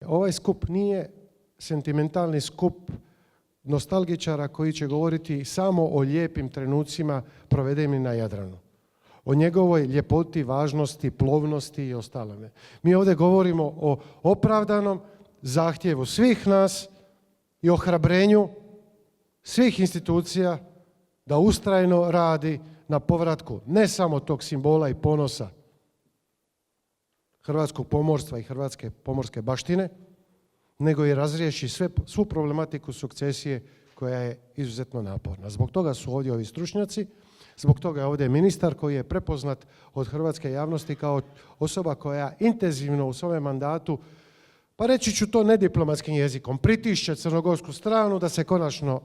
Ovaj skup nije sentimentalni skup nostalgičara koji će govoriti samo o lijepim trenucima provedenim na Jadranu. O njegovoj ljepoti, važnosti, plovnosti i ostalome. Mi ovdje govorimo o opravdanom zahtjevu svih nas i ohrabrenju svih institucija da ustrajno radi na povratku ne samo tog simbola i ponosa hrvatskog pomorstva i hrvatske pomorske baštine, nego i razriješi svu problematiku sukcesije koja je izuzetno naporna. Zbog toga su ovdje ovi stručnjaci, zbog toga je ovdje ministar koji je prepoznat od hrvatske javnosti kao osoba koja intenzivno u svome mandatu, pa reći ću to nediplomatskim jezikom, pritišće crnogorsku stranu da se konačno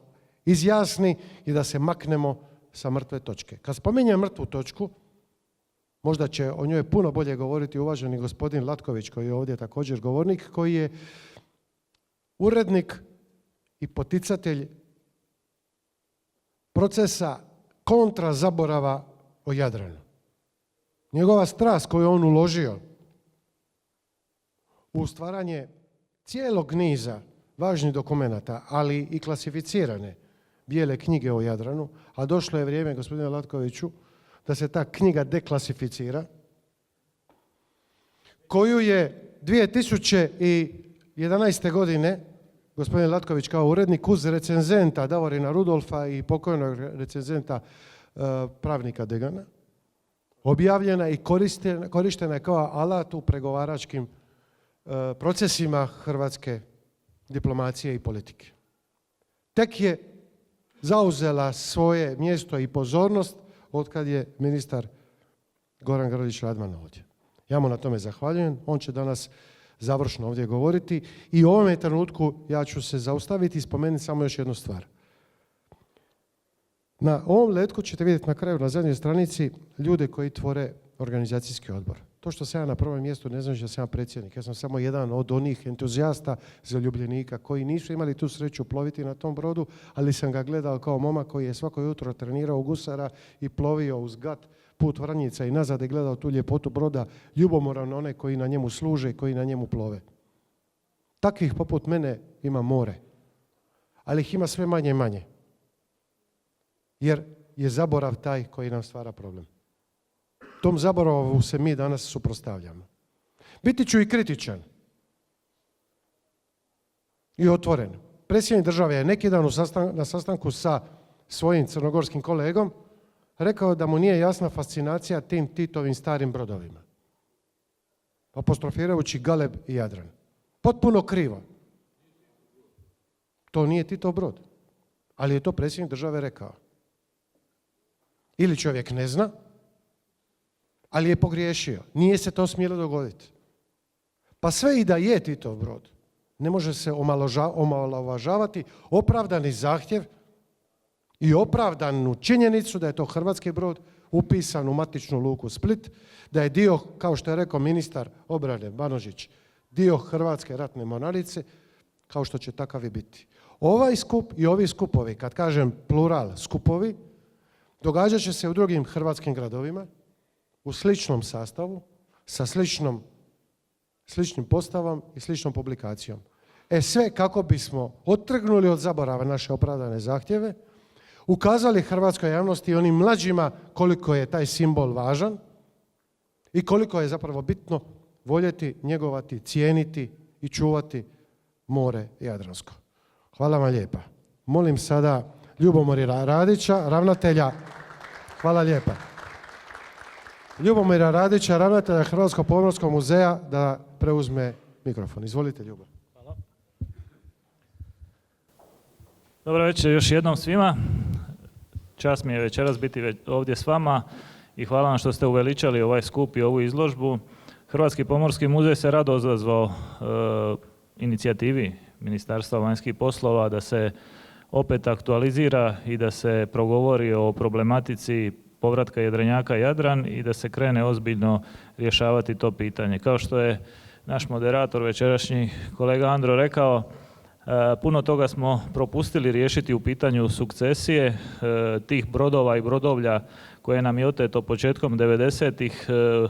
izjasni i da se maknemo sa mrtve točke. Kad spominjem mrtvu točku, možda će o njoj puno bolje govoriti uvaženi gospodin Latković, koji je ovdje također govornik, koji je urednik i poticatelj procesa kontra zaborava o Jadranu. Njegova strast koju je on uložio u stvaranje cijelog niza važnih dokumenata, ali i klasificirane bijele knjige o Jadranu, a došlo je vrijeme, gospodine Latkoviću, da se ta knjiga deklasificira, koju je 2011. godine gospodin Latković kao urednik uz recenzenta Davorina Rudolfa i pokojnog recenzenta pravnika Degana objavljena i korištena je kao alat u pregovaračkim procesima hrvatske diplomacije i politike. Tek je zauzela svoje mjesto i pozornost otkad je ministar Goran Grlić Radman ovdje. Ja mu na tome zahvaljujem. On će danas završno ovdje govoriti i u ovome trenutku ja ću se zaustaviti i spomenuti samo još jednu stvar. Na ovom letku ćete vidjeti na kraju, na zadnjoj stranici, ljude koji tvore organizacijski odbor. To što sam ja na prvom mjestu ne znači da sam ja predsjednik. Ja sam samo jedan od onih entuzijasta zaljubljenika koji nisu imali tu sreću ploviti na tom brodu, ali sam ga gledao kao momak koji je svako jutro trenirao u gusara i plovio uz gat put Vranjica i nazad i gledao tu ljepotu broda, ljubomoran one koji na njemu služe i koji na njemu plove. Takvih poput mene ima more, ali ih ima sve manje i manje. Jer je zaborav taj koji nam stvara problem. Tom zaboravu se mi danas suprotstavljamo. Biti ću i kritičan i otvoren. Predsjednik države je neki dan na sastanku sa svojim crnogorskim kolegom rekao da mu nije jasna fascinacija tim Titovim starim brodovima. Apostrofirajući Galeb i Jadran. Potpuno krivo. To nije Titov brod. Ali je to predsjednik države rekao. Ili čovjek ne zna, ali je pogriješio. Nije se to smjelo dogoditi. Pa sve i da je Titov brod, ne može se omalovažavati opravdani zahtjev i opravdanu činjenicu da je to hrvatski brod upisan u matičnu luku Split, da je dio, kao što je rekao ministar obrane Banožić, dio Hrvatske ratne mornarice, kao što će takav i biti. Ovaj skup i ovi skupovi, kad kažem plural skupovi, događat će se u drugim hrvatskim gradovima, u sličnom sastavu, sa sličnim postavom i sličnom publikacijom. Sve kako bismo odtrgnuli od zaborava naše opravdane zahtjeve, ukazali hrvatskoj javnosti i onim mlađima koliko je taj simbol važan i koliko je zapravo bitno voljeti, njegovati, cijeniti i čuvati more Jadransko. Hvala vam lijepa. Molim sada Ljubomira Radića, ravnatelja. Hvala lijepa. Ljubomira Radića, ravnatelja Hrvatskog pomorskog muzeja, da preuzme mikrofon. Izvolite, Ljubo. Hvala. Dobro večer još jednom svima. Čast mi je večeras biti ovdje s vama i hvala vam što ste uveličali ovaj skup i ovu izložbu. Hrvatski pomorski muzej se rado odazvao inicijativi Ministarstva vanjskih poslova da se opet aktualizira i da se progovori o problematici povratka jedrenjaka Jadran i da se krene ozbiljno rješavati to pitanje. Kao što je naš moderator večerašnji kolega Andro rekao, puno toga smo propustili riješiti u pitanju sukcesije tih brodova i brodovlja koje nam je oteto početkom 90-ih,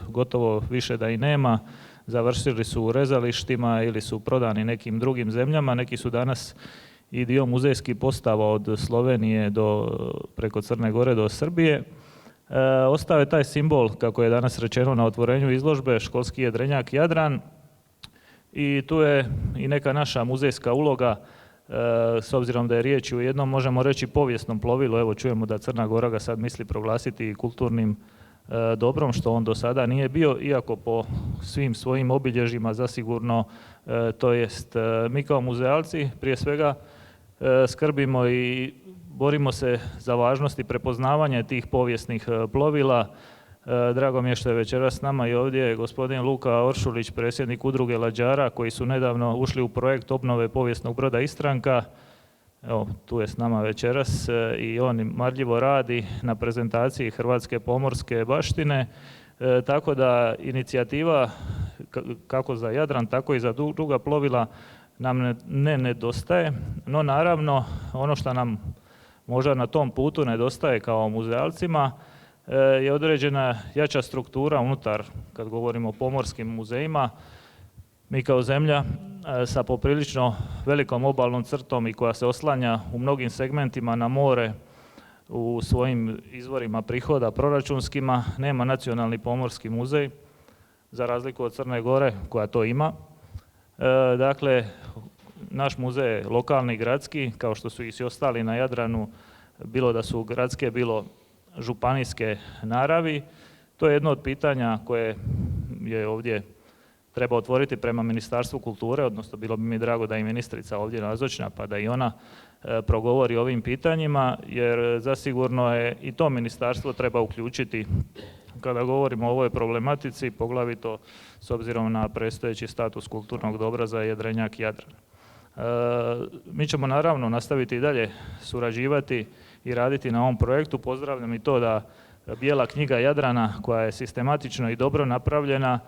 gotovo više da i nema. Završili su u rezalištima ili su prodani nekim drugim zemljama. Neki su danas i dio muzejskih postava od Slovenije preko Crne Gore do Srbije. Ostao je taj simbol, kako je danas rečeno na otvorenju izložbe, školski jedrenjak Jadran. I tu je i neka naša muzejska uloga, s obzirom da je riječ o jednom, možemo reći, povijesnom plovilu. Evo čujemo da Crna Gora ga sad misli proglasiti kulturnim dobrom, što on do sada nije bio, iako po svim svojim obilježjima zasigurno, to jest mi kao muzealci prije svega skrbimo i borimo se za važnost i prepoznavanje tih povijesnih plovila. Drago mi je što je večeras s nama i ovdje gospodin Luka Oršulić, predsjednik udruge lađara, koji su nedavno ušli u projekt obnove povijesnog broda Istranka. Evo, tu je s nama večeras i on marljivo radi na prezentaciji hrvatske pomorske baštine. Tako da inicijativa kako za Jadran, tako i za druga plovila nam ne nedostaje. No naravno, ono što nam možda na tom putu nedostaje kao muzealcima je određena jača struktura unutar, kad govorimo o pomorskim muzejima. Mi kao zemlja sa poprilično velikom obalnom crtom i koja se oslanja u mnogim segmentima na more u svojim izvorima prihoda proračunskima, nema nacionalni pomorski muzej, za razliku od Crne Gore koja to ima. Dakle, naš muzej je lokalni, gradski, kao što su i svi ostali na Jadranu, bilo da su gradske, bilo županijske naravi. To je jedno od pitanja koje je ovdje treba otvoriti prema Ministarstvu kulture, odnosno bilo bi mi drago da i ministrica ovdje nazočna pa da i ona progovori o ovim pitanjima, jer zasigurno je i to ministarstvo treba uključiti kada govorimo o ovoj problematici, poglavito s obzirom na predstojeći status kulturnog dobra za jedrenjak Jadran. Mi ćemo naravno nastaviti i dalje surađivati i raditi na ovom projektu. Pozdravljam i to da Bijela knjiga Jadrana, koja je sistematično i dobro napravljena,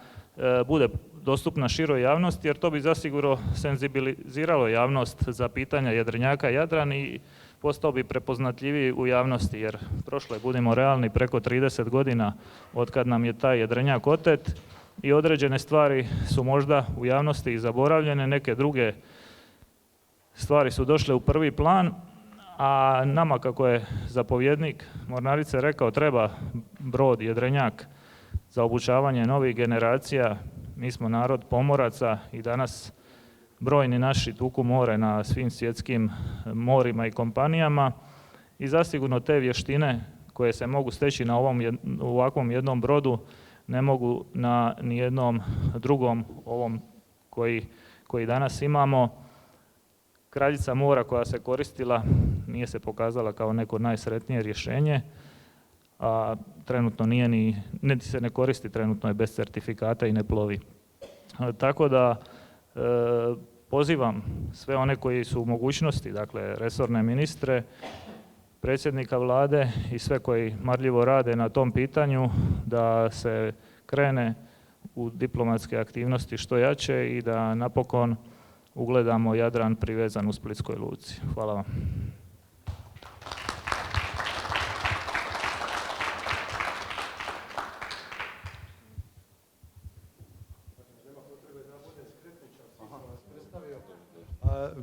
bude dostupna široj javnosti, jer to bi zasigurno senzibiliziralo javnost za pitanja jedrenjaka Jadran i postao bi prepoznatljiviji u javnosti, jer prošlo je, budimo realni, preko 30 godina od kad nam je taj jedrenjak otet i određene stvari su možda u javnosti i zaboravljene, neke druge stvari su došle u prvi plan, a nama, kako je zapovjednik mornarice rekao, treba brod jedrenjak za obučavanje novih generacija. Mi smo narod pomoraca i danas brojni naši tuku more na svim svjetskim morima i kompanijama i zasigurno te vještine koje se mogu steći na ovakvom jednom brodu ne mogu na nijednom drugom ovom koji danas imamo. Kraljica mora koja se koristila nije se pokazala kao neko najsretnije rješenje, a trenutno nije niti se ne koristi, trenutno je bez certifikata i ne plovi. Tako da pozivam sve one koji su u mogućnosti, dakle resorne ministre, predsjednika vlade i sve koji marljivo rade na tom pitanju da se krene u diplomatske aktivnosti što jače i da napokon ugledamo Jadran privezan u Splitskoj luci. Hvala vam.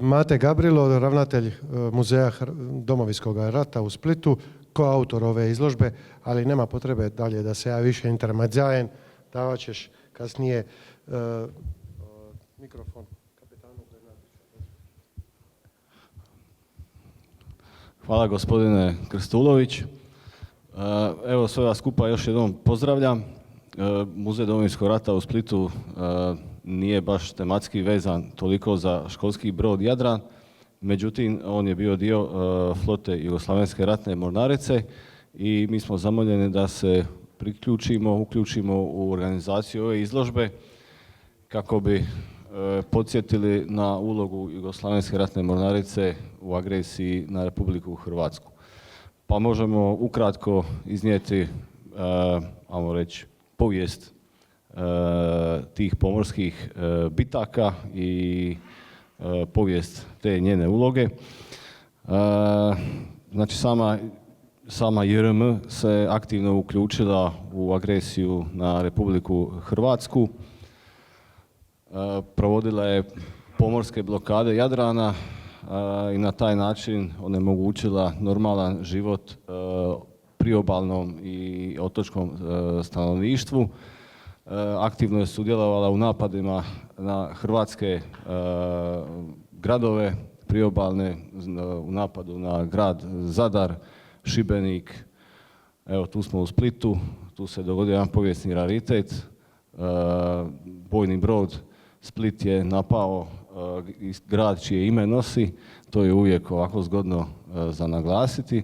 Mate Gabrilo, ravnatelj Muzeja Domovinskog rata u Splitu, koautor ove izložbe, ali nema potrebe dalje da se ja više intermadzajem. Davat ćeš kasnije mikrofon kapetanu Bernardiću. Hvala gospodine Krstulović. Evo sve vas skupa još jednom pozdravljam. Muzej Domovinskog rata u Splitu nije baš tematski vezan toliko za školski brod Jadran, međutim on je bio dio flote Jugoslavenske ratne mornarice i mi smo zamoljeni da se uključimo u organizaciju ove izložbe kako bi podsjetili na ulogu Jugoslavenske ratne mornarice u agresiji na Republiku Hrvatsku. Pa možemo ukratko iznijeti, ajmo reći, povijest tih pomorskih bitaka i povijest te njene uloge. Znači sama JRM se aktivno uključila u agresiju na Republiku Hrvatsku. Provodila je pomorske blokade Jadrana i na taj način onemogućila normalan život priobalnom i otočkom stanovništvu. Aktivno je sudjelovala u napadima na hrvatske gradove priobalne, u napadu na grad Zadar, Šibenik. Evo tu smo u Splitu, tu se dogodio jedan povijesni raritet. Bojni brod Split je napao grad čije ime nosi, to je uvijek ovako zgodno za naglasiti.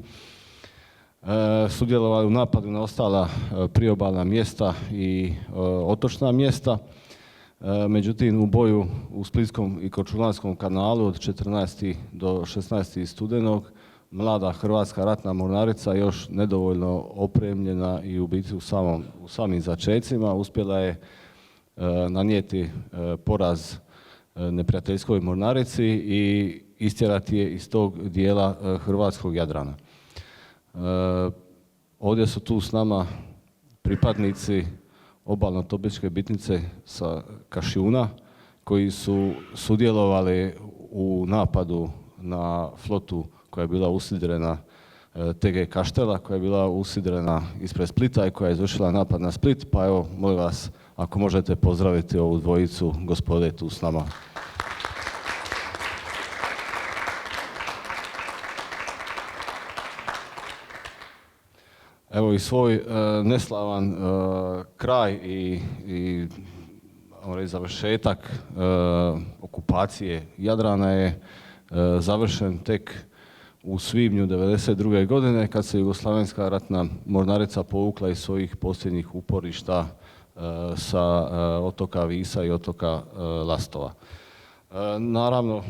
Sudjelovali u napadu na ostala priobalna mjesta i otočna mjesta. Međutim, u boju u Splitskom i Korčulanskom kanalu od 14. do 16. studenog mlada Hrvatska ratna mornarica, još nedovoljno opremljena i u biti u samim začecima, uspjela je nanijeti poraz neprijateljskoj mornarici i istjerati je iz tog dijela hrvatskog Jadrana. Ovdje su tu s nama pripadnici obalno-topničke bitnice sa Kašjuna koji su sudjelovali u napadu na flotu koja je bila usidrena TG Kaštela, koja je bila usidrena ispred Splita i koja je izvršila napad na Split. Pa evo, molim vas, ako možete pozdraviti ovu dvojicu gospode tu s nama. Evo i svoj neslavan kraj i završetak okupacije Jadrana je završen tek u svibnju 1992. godine kad se Jugoslavenska ratna mornarica povukla iz svojih posljednjih uporišta sa otoka Visa i otoka Lastova. Naravno,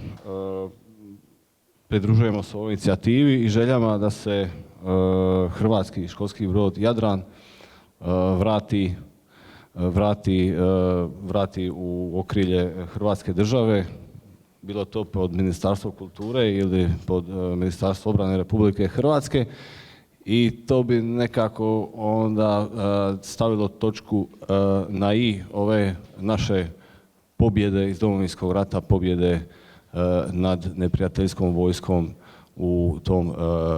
pridružujemo se ovoj inicijativi i željama da se hrvatski školski brod Jadran vrati u okrilje Hrvatske države, bilo to pod Ministarstvo kulture ili pod Ministarstvo obrane Republike Hrvatske, i to bi nekako onda stavilo točku na i ove naše pobjede iz Domovinskog rata, pobjede nad neprijateljskom vojskom u tom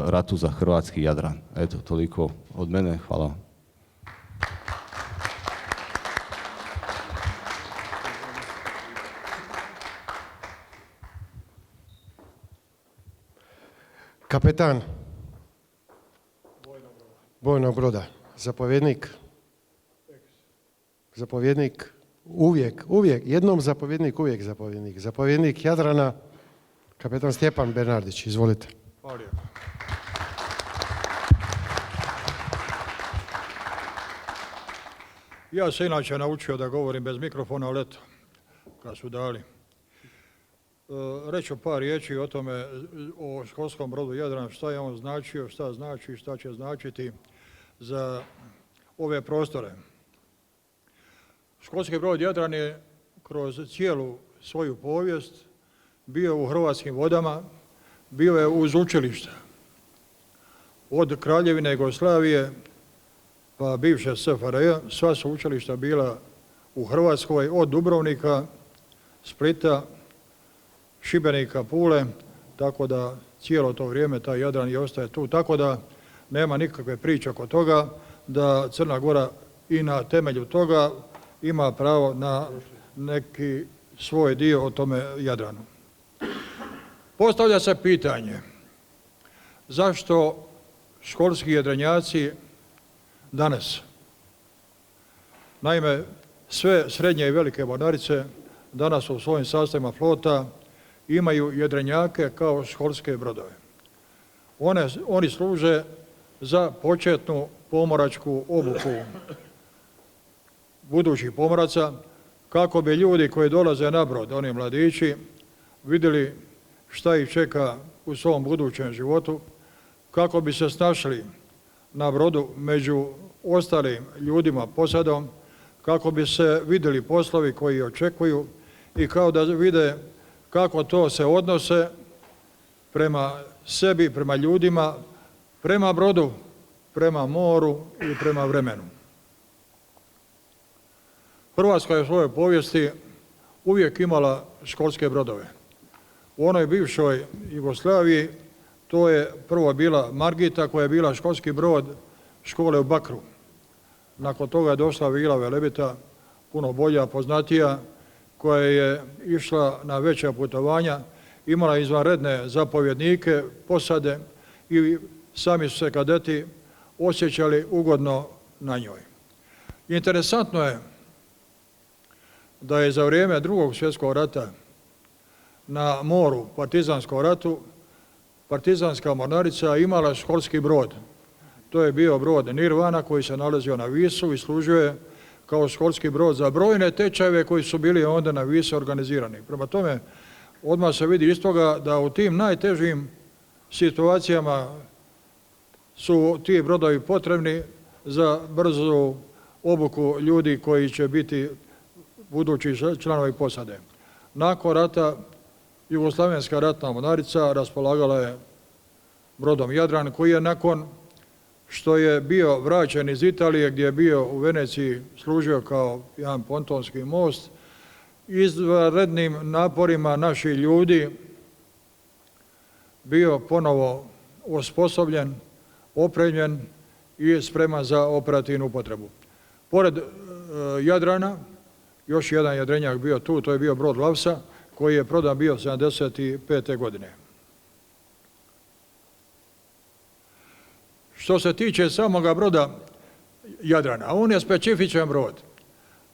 ratu za hrvatski Jadran. Eto, toliko od mene. Hvala vam. Kapetan bojnog broda, zapovjednik, uvijek, jednom zapovjednik, uvijek zapovjednik. Zapovjednik Jadrana, kapetan Stjepan Bernardić, izvolite. Hvala lijepo. Ja se inače naučio da govorim bez mikrofona, ali eto, kad su dali. reći ću par riječi o tome, o školskom brodu Jadran, šta je on značio, šta znači i šta će značiti za ove prostore. Školski brod Jadran je kroz cijelu svoju povijest bio u hrvatskim vodama, bio je uz učilišta. Od Kraljevine Jugoslavije pa bivše SFRJ, sva su učilišta bila u Hrvatskoj, od Dubrovnika, Splita, Šibenika, Pule, tako da cijelo to vrijeme taj Jadran i ostaje tu. Tako da nema nikakve priče oko toga da Crna Gora i na temelju toga ima pravo na neki svoj dio o tome Jadranu. Postavlja se pitanje zašto školski jedrenjaci danas, naime sve srednje i velike mornarice danas u svojim sastavima flota imaju jedrenjake kao školske brodove. Oni služe za početnu pomoračku obuku budućih pomoraca, kako bi ljudi koji dolaze na brod, oni mladići, vidjeli šta ih čeka u svom budućem životu, kako bi se snašli na brodu među ostalim ljudima posadom, kako bi se vidjeli poslovi koji očekuju i kao da vide kako to se odnose prema sebi, prema ljudima, prema brodu, prema moru i prema vremenu. Hrvatska je u svojoj povijesti uvijek imala školske brodove. U onoj bivšoj Jugoslaviji to je prvo bila Margita koja je bila školski brod škole u Bakru. Nakon toga je došla Vila Velebita, puno bolja, poznatija, koja je išla na veća putovanja, imala izvanredne zapovjednike, posade i sami su se kadeti osjećali ugodno na njoj. Interesantno je da je za vrijeme Drugog svjetskog rata na moru, partizanskom ratu, partizanska mornarica imala školski brod. To je bio brod Nirvana koji se nalazio na Visu i služio je kao školski brod za brojne tečajeve koji su bili onda na Visu organizirani. Prema tome, odmah se vidi iz toga da u tim najtežim situacijama su ti brodovi potrebni za brzu obuku ljudi koji će biti budući članovi posade. Nakon rata Jugoslavenska ratna mornarica raspolagala je brodom Jadran koji je nakon što je bio vraćen iz Italije gdje je bio u Veneciji služio kao jedan pontonski most, izvanrednim naporima naših ljudi bio ponovo osposobljen, opremljen i spreman za operativnu upotrebu. Pored Jadrana, još jedan jedrenjak bio tu, to je bio brod Lavsa, koji je prodan bio 1975. godine. Što se tiče samoga broda Jadrana, on je specifičan brod.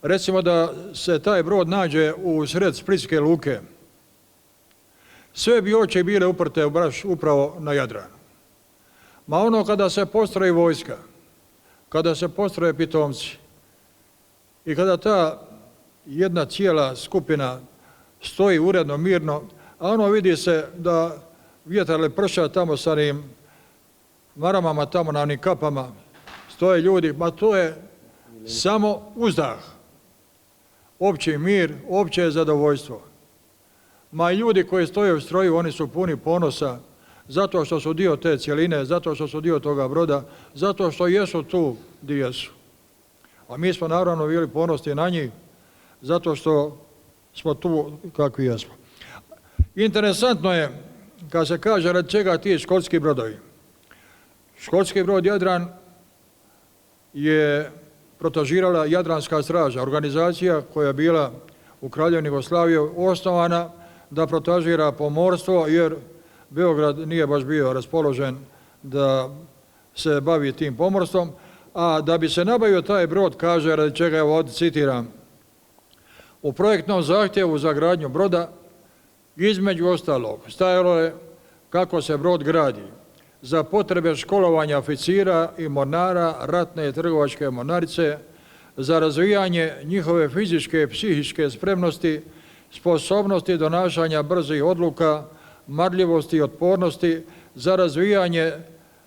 Recimo da se taj brod nađe u sred Splitske luke, sve bi oči bile uprte baš upravo na Jadranu. Ma ono kada se postroji vojska, kada se postroje pitomci i kada ta jedna cijela skupina stoji uredno, mirno, a ono vidi se da vjetar leprša tamo sa onim maramama, tamo na onim kapama, stoje ljudi, ma to je samo uzdah. Opći mir, opće zadovoljstvo. Ma ljudi koji stoje u stroju, oni su puni ponosa zato što su dio te cjeline, zato što su dio toga broda, zato što jesu tu gdje jesu. A mi smo naravno bili ponosni na njih, zato što smo tu kakvi jesmo. Interesantno je kad se kaže radi čega ti školski brodovi. Školski brod Jadran je protažirala Jadranska straža, organizacija koja je bila u Kraljevini Jugoslavije osnovana da protažira pomorstvo, jer Beograd nije baš bio raspoložen da se bavi tim pomorstvom, a da bi se nabavio taj brod, kaže, radi čega evo ovdje citiram, u projektnom zahtjevu za gradnju broda između ostalog stajalo je kako se brod gradi za potrebe školovanja oficira i mornara ratne i trgovačke mornarice, za razvijanje njihove fizičke i psihičke spremnosti, sposobnosti donašanja brzih odluka, marljivosti i otpornosti za razvijanje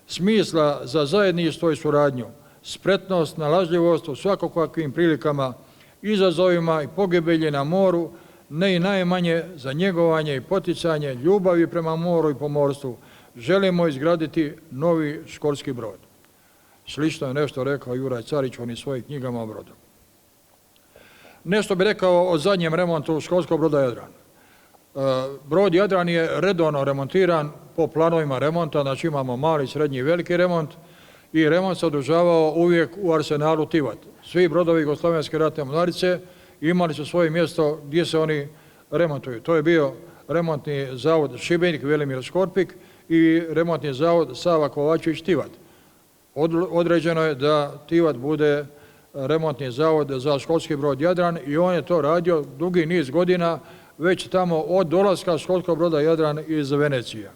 smisla za zajedništvo i suradnju, spretnost, nalažljivost u svakakvim prilikama, izazovima i pogibelji na moru, ne i najmanje za njegovanje i poticanje ljubavi prema moru i pomorstvu. Želimo izgraditi novi školski brod. Slično je nešto rekao Juraj Carić u onim svojim knjigama o brodu. Nešto bi rekao o zadnjem remontu školskog broda Jadran. Brod Jadran je redovno remontiran po planovima remonta, znači imamo mali, srednji i veliki remont i remont se održavao uvijek u arsenalu Tivat. Svi brodovi Jugoslavenske ratne mornarice imali su svoje mjesto gdje se oni remontuju. To je bio remontni zavod Šibenik, Velimir Škorpik i remontni zavod Sava Kovačević Tivat. Određeno je da Tivat bude remontni zavod za školski brod Jadran i on je to radio dugi niz godina, već tamo od dolaska školskog broda Jadran iz Venecije.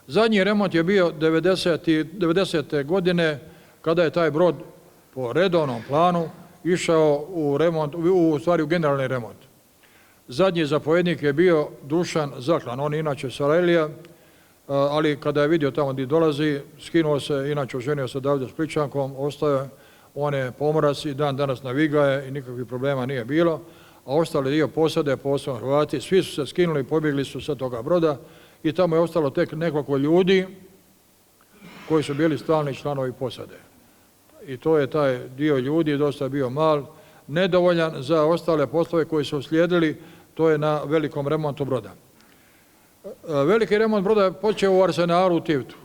Zadnji remont je bio 90. godine kada je taj brod po redovnom planu išao u generalni remont. Zadnji zapovjednik je bio Dušan Zaklan, on je inače Sarajlija, ali kada je vidio tamo gdje dolazi, skinuo se, inače oženio se Davidom Spličankom, ostao, on je pomorac i dan danas navigaje i nikakvih problema nije bilo, a ostali dio posade, posebno Hrvati, svi su se skinuli i pobjegli su sa toga broda i tamo je ostalo tek nekoliko ljudi koji su bili stalni članovi posade. I to je taj dio ljudi, dosta je bio mal, nedovoljan za ostale poslove koji su uslijedili, to je na velikom remontu broda. Veliki remont broda je počeo u arsenalu u Tivtu.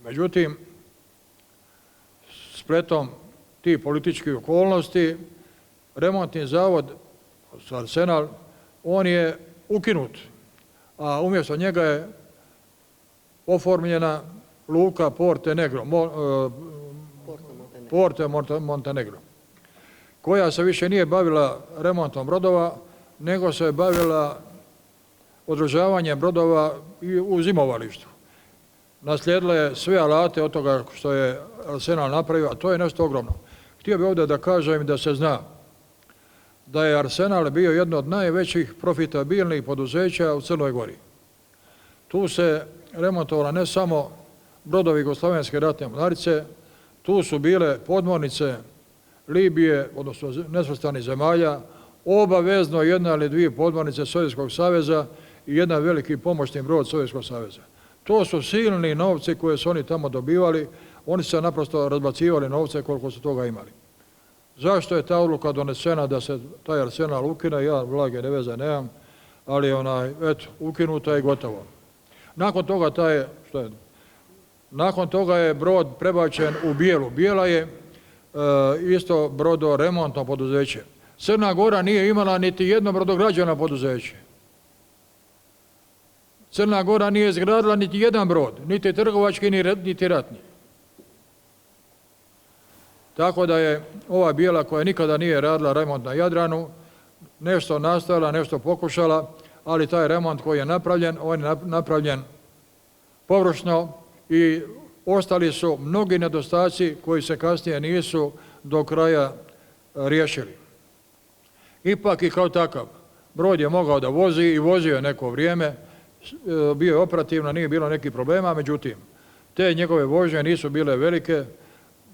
Međutim, spletom tih političkih okolnosti, remontni zavod, Arsenal, on je ukinut, a umjesto njega je oformljena luka Porte Montenegro, koja se više nije bavila remontom brodova, nego se bavila održavanjem brodova u zimovalištu. Naslijedila je sve alate od toga što je Arsenal napravio, a to je nešto ogromno. Htio bih ovdje da kažem i da se zna da je Arsenal bio jedno od najvećih profitabilnih poduzeća u Crnoj Gori. Tu se remontovala ne samo brodovi Jugoslavenske ratne mornarice, tu su bile podmornice Libije, odnosno nesvrstanih zemalja, obavezno jedna ili dvije podmornice Sovjetskog saveza i jedan veliki pomoćni brod Sovjetskog saveza. To su silni novci koje su oni tamo dobivali, oni su se naprosto razbacivali novce koliko su toga imali. Zašto je ta odluka donesena da se taj arsenal ukine, ja blage veze nemam, ali ukinuta je gotovo. Nakon toga je brod prebačen u Bijelu. Bijela je isto brodoremontno poduzeće. Crna Gora nije imala niti jedno brodograđevno poduzeće. Crna Gora nije izgradila niti jedan brod, niti trgovački, niti ratni. Tako da je ova Bijela koja nikada nije radila remont na Jadranu, nešto nastavila, nešto pokušala, ali taj remont koji je napravljen, on je napravljen površno i ostali su mnogi nedostaci koji se kasnije nisu do kraja riješili. Ipak i kao takav, brod je mogao da vozi i vozio je neko vrijeme, bio je operativno, nije bilo nekih problema, međutim, te njegove vožnje nisu bile velike,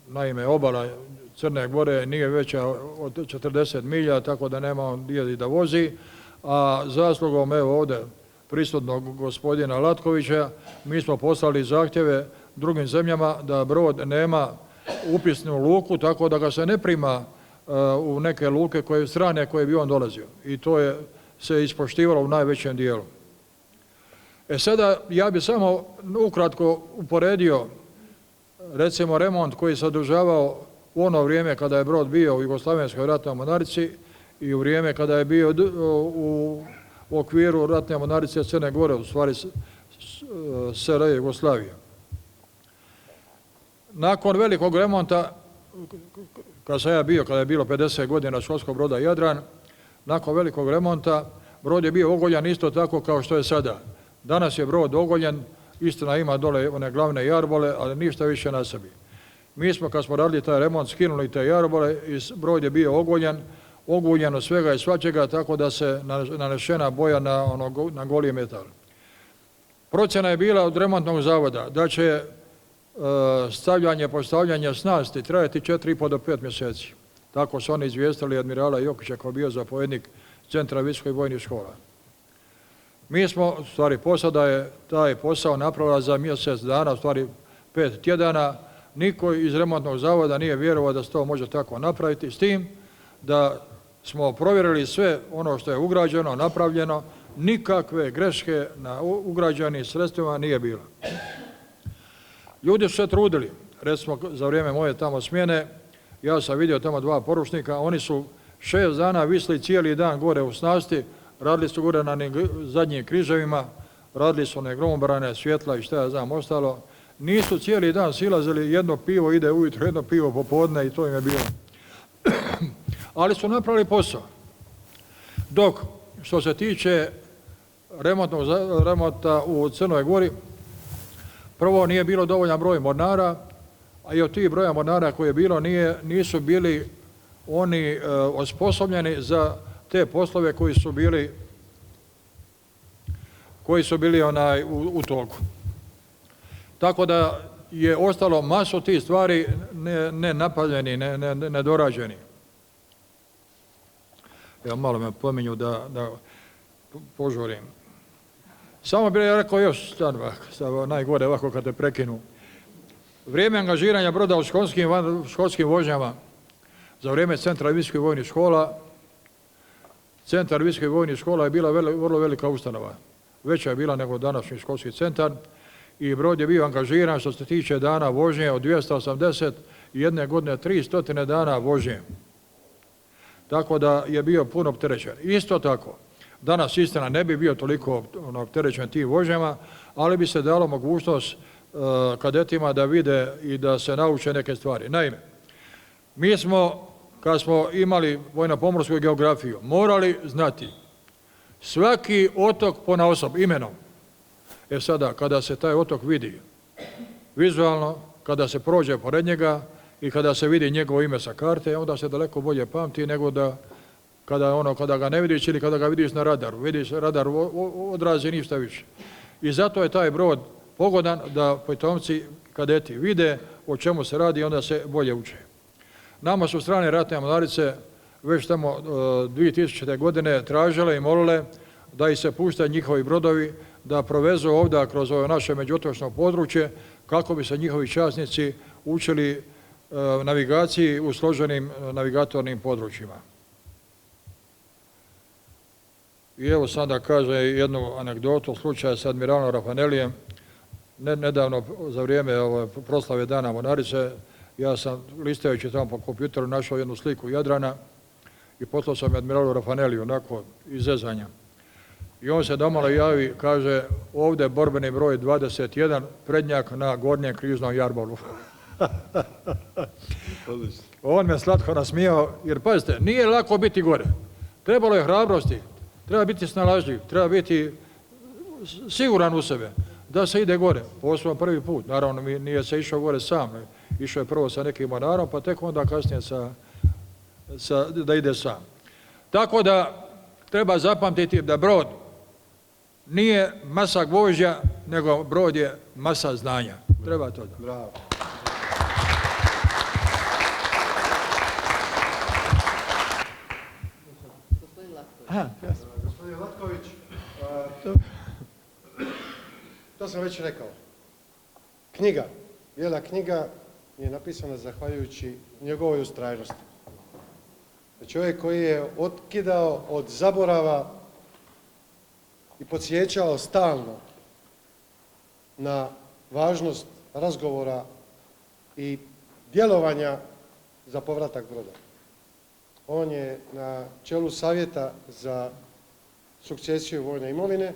naime obala Crne Gore nije veća od 40 milja, tako da nema on gdje da vozi, a zaslugom evo ovdje prisutnog gospodina Latkovića mi smo poslali zahtjeve drugim zemljama da brod nema upisnu luku, tako da ga se ne prima u neke luke strane koje bi on dolazio. I to je se ispoštivalo u najvećem dijelu. Sada ja bih samo ukratko uporedio recimo remont koji se održavao u ono vrijeme kada je brod bio u Jugoslavenskoj ratnoj mornarici i u vrijeme kada je bio u okviru ratne mornarice Crne Gore, u stvari SR Jugoslavija. Nakon velikog remonta, kada je bilo 50 godina školskog broda Jadran, nakon velikog remonta brod je bio ogoljan isto tako kao što je sada. Danas je brod ogoljen, istina ima dole one glavne jarbole, ali ništa više na sebi. Mi smo kad smo radili taj remont skinuli te jarbole i brod je bio ogoljen, oguljenju svega i svačega, tako da se nanešena boja na goli metal. Procjena je bila od remontnog zavoda da će postavljanje snasti trajati 4,5 do 5 mjeseci. Tako su oni izvijestili admirala Jokića koji je bio zapovjednik Centra visokih vojnih škola. Mi smo, u stvari posada je taj posao napravila za mjesec dana, u stvari 5 tjedana. Niko iz remontnog zavoda nije vjerovao da se to može tako napraviti, s tim da smo provjerili sve ono što je ugrađeno, napravljeno, nikakve greške na ugrađenim sredstvima nije bilo. Ljudi su se trudili, recimo za vrijeme moje tamo smjene, ja sam vidio tamo 2 poručnika, oni su 6 dana visli cijeli dan gore u snasti, radili su gore na zadnjim križevima, radili su one grombrane, svjetla i šta ja znam ostalo. Nisu cijeli dan silazili, jedno pivo ide ujutro, jedno pivo popodne i to im je bilo. Ali su napravili posao. Dok, što se tiče remonta u Crnoj Gori, prvo nije bilo dovoljan broj mornara, a i od tih broja mornara koje je bilo nisu bili oni osposobljeni za te poslove koji su bili u toku. Tako da je ostalo masu tih stvari nenapravljeni, nedorađeni. Evo malo me pominju da požurim. Samo bih ja rekao još stvar, najgore ovako kad te prekinu. Vrijeme angažiranja broda u školskim vožnjama za vrijeme Centra visokih vojnih škola, Centar visokih vojnih škola je bila vrlo velika ustanova. Veća je bila nego današnji školski centar i brod je bio angažiran što se tiče dana vožnje od 280 i jedne godine 300 dana vožnje. Tako da je bio puno opterećen. Isto tako, danas istina ne bi bio toliko opterećen tim vožnjama, ali bi se dalo mogućnost kadetima da vide i da se nauče neke stvari. Naime, mi smo, kad smo imali vojno-pomorsku geografiju, morali znati svaki otok ponaosob, imenom. Sada, kada se taj otok vidi vizualno, kada se prođe pored njega i kada se vidi njegovo ime sa karte, onda se daleko bolje pamti nego da kada ga ne vidiš ili kada ga vidiš na radaru. Vidiš radar odrazi ništa više. I zato je taj brod pogodan da potomci kadeti vide o čemu se radi i onda se bolje uče. Nama su strane ratne mornarice već tamo 2000. godine tražile i molile da ih se puštaju njihovi brodovi, da provezu ovdje kroz ovo naše međuotočno područje kako bi se njihovi časnici učili navigaciji u složenim navigatornim područjima. I evo sada kaže jednu anegdotu slučaja sa admiralom Rafanelijem. Nedavno za vrijeme proslave Dana mornarice ja sam listajući tamo po kompjuteru našao jednu sliku Jadrana i poslao sam admiralu Rafaneliju onako iz zezanja. I on se domalo javi, kaže, ovdje borbeni broj 21, prednjak na gornjem križnom jarbolu. On me slatko nasmijao, jer pazite, nije lako biti gore. Trebalo je hrabrosti, treba biti snalažljiv, treba biti siguran u sebe da se ide gore. Posebno prvi put, naravno nije se išao gore sam, išao je prvo sa nekim mornarom, pa tek onda kasnije da ide sam. Tako da treba zapamtiti da brod nije masa gvožđa, nego brod je masa znanja. Treba to da. Bravo. Gospodin Latković, to sam već rekao. Knjiga, bijela knjiga je napisana zahvaljujući njegovoj ustrajnosti. Čovjek koji je otkidao od zaborava i podsjećao stalno na važnost razgovora i djelovanja za povratak broda. On je na čelu savjeta za sukcesiju vojne imovine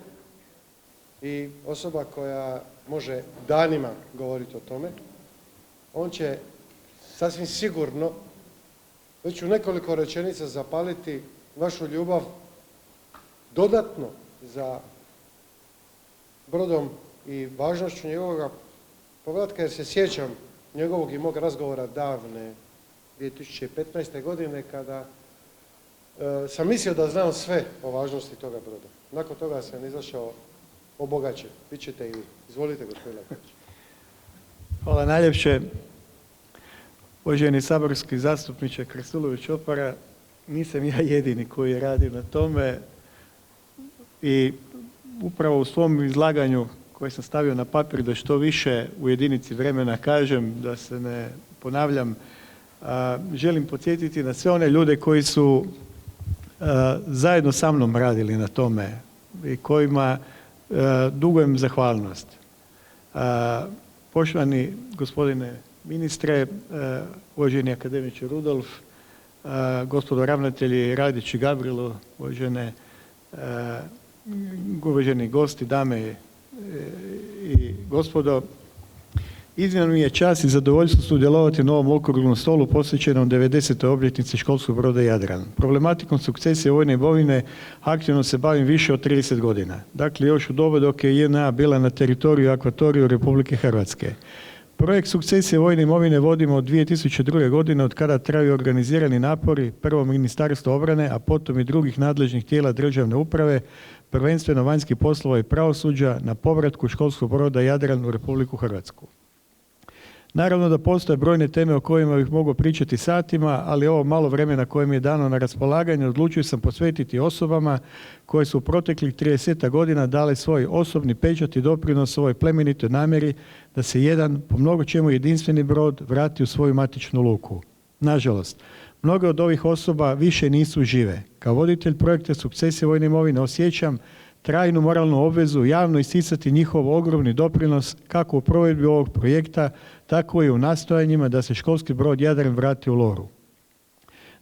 i osoba koja može danima govoriti o tome. On će sasvim sigurno već u nekoliko rečenica zapaliti vašu ljubav dodatno za brodom i važnošću njegovog povratka, jer se sjećam njegovog i mog razgovora davne 2015. godine kada sam mislio da znam sve o važnosti toga broda. Nakon toga sam izašao obogaćen. Vi ćete i vi. Izvolite, gospodine Laković. Hvala najljepše. Uvaženi saborski zastupniče Krstulović-Opara, nisam ja jedini koji radi na tome i upravo u svom izlaganju koje sam stavio na papir da što više u jedinici vremena kažem, da se ne ponavljam, želim podsjetiti na sve one ljude koji su zajedno sa mnom radili na tome i kojima dugujem zahvalnost. Poštovani gospodine ministre, uvaženi akademiče Rudolf, gospodo ravnatelji Radić i Gavrilo, uvaženi gosti, dame i gospodo, iznimno mi je čast i zadovoljstvo sudjelovati na ovom okruglom stolu posvećenom 90. obljetnici školskog broda Jadran. Problematikom sukcesije vojne imovine aktivno se bavim više od 30 godina. Dakle, još u doba dok je JNA bila na teritoriju i akvatoriju Republike Hrvatske. Projekt sukcesije vojne imovine vodimo od 2002. godine, od kada traju organizirani napori, prvo Ministarstvo obrane, a potom i drugih nadležnih tijela državne uprave, prvenstveno vanjskih poslova i pravosuđa, na povratku školskog broda Jadran u Republiku Hrvatsku. Naravno da postoje brojne teme o kojima bih mogao pričati satima, ali ovo malo vremena koje mi je dano na raspolaganje odlučio sam posvetiti osobama koje su u proteklih 30 godina dale svoj osobni pečat i doprinos ovoj plemenitoj namjeri da se jedan, po mnogo čemu jedinstveni brod, vrati u svoju matičnu luku. Nažalost, mnoge od ovih osoba više nisu žive. Kao voditelj projekta Sukcesije vojne imovine osjećam trajnu moralnu obvezu javno isticati njihov ogromni doprinos kako u provedbi ovog projekta, tako i u nastojanjima da se školski brod Jadran vrati u loru.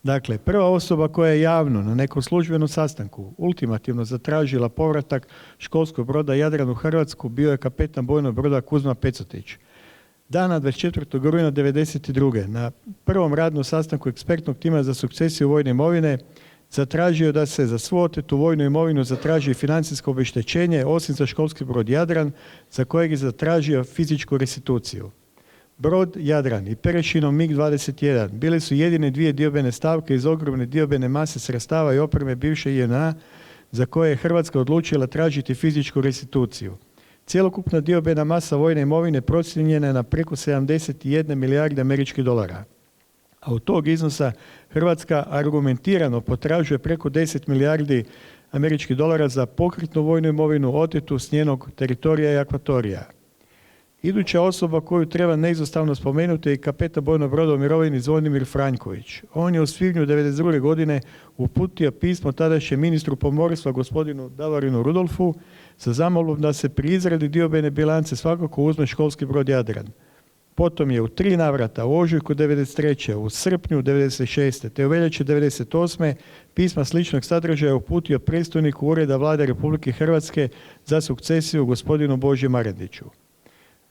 Dakle, prva osoba koja je javno na nekom službenom sastanku ultimativno zatražila povratak školskog broda Jadran u Hrvatsku bio je kapetan bojnog broda Kuzma Pecotić. Dana 24. rujna 1992. na prvom radnom sastanku ekspertnog tima za sukcesiju vojne imovine zatražio da se za svu otetu vojnu imovinu zatraži financijsko obeštećenje, osim za školski brod Jadran, za kojeg je zatražio fizičku restituciju. Brod Jadran i perešinom MiG-21 bile su jedine dvije diobene stavke iz ogromne diobene mase sredstava i opreme bivše JNA za koje je Hrvatska odlučila tražiti fizičku restituciju. Cjelokupna diobena masa vojne imovine procijenjena je na preko 71 milijarde američkih dolara. A od tog iznosa Hrvatska argumentirano potražuje preko 10 milijardi američkih dolara za pokretnu vojnu imovinu otetu s njenog teritorija i akvatorija. Iduća osoba koju treba neizostavno spomenuti je kapetan bojnog broda u mirovini Zvonimir Franjković. On je u svibnju 1992. godine uputio pismo tadašnjem ministru pomorstva gospodinu Davorinu Rudolfu sa zamolbom da se pri izradi diobene bilance svakako uzme školski brod Jadran. Potom je u 3 navrata u ožujku 1993., u srpnju 1996. te u veljači 1998. pisma sličnog sadržaja uputio predstojniku Ureda Vlade Republike Hrvatske za sukcesiju gospodinu Boži Marendiću.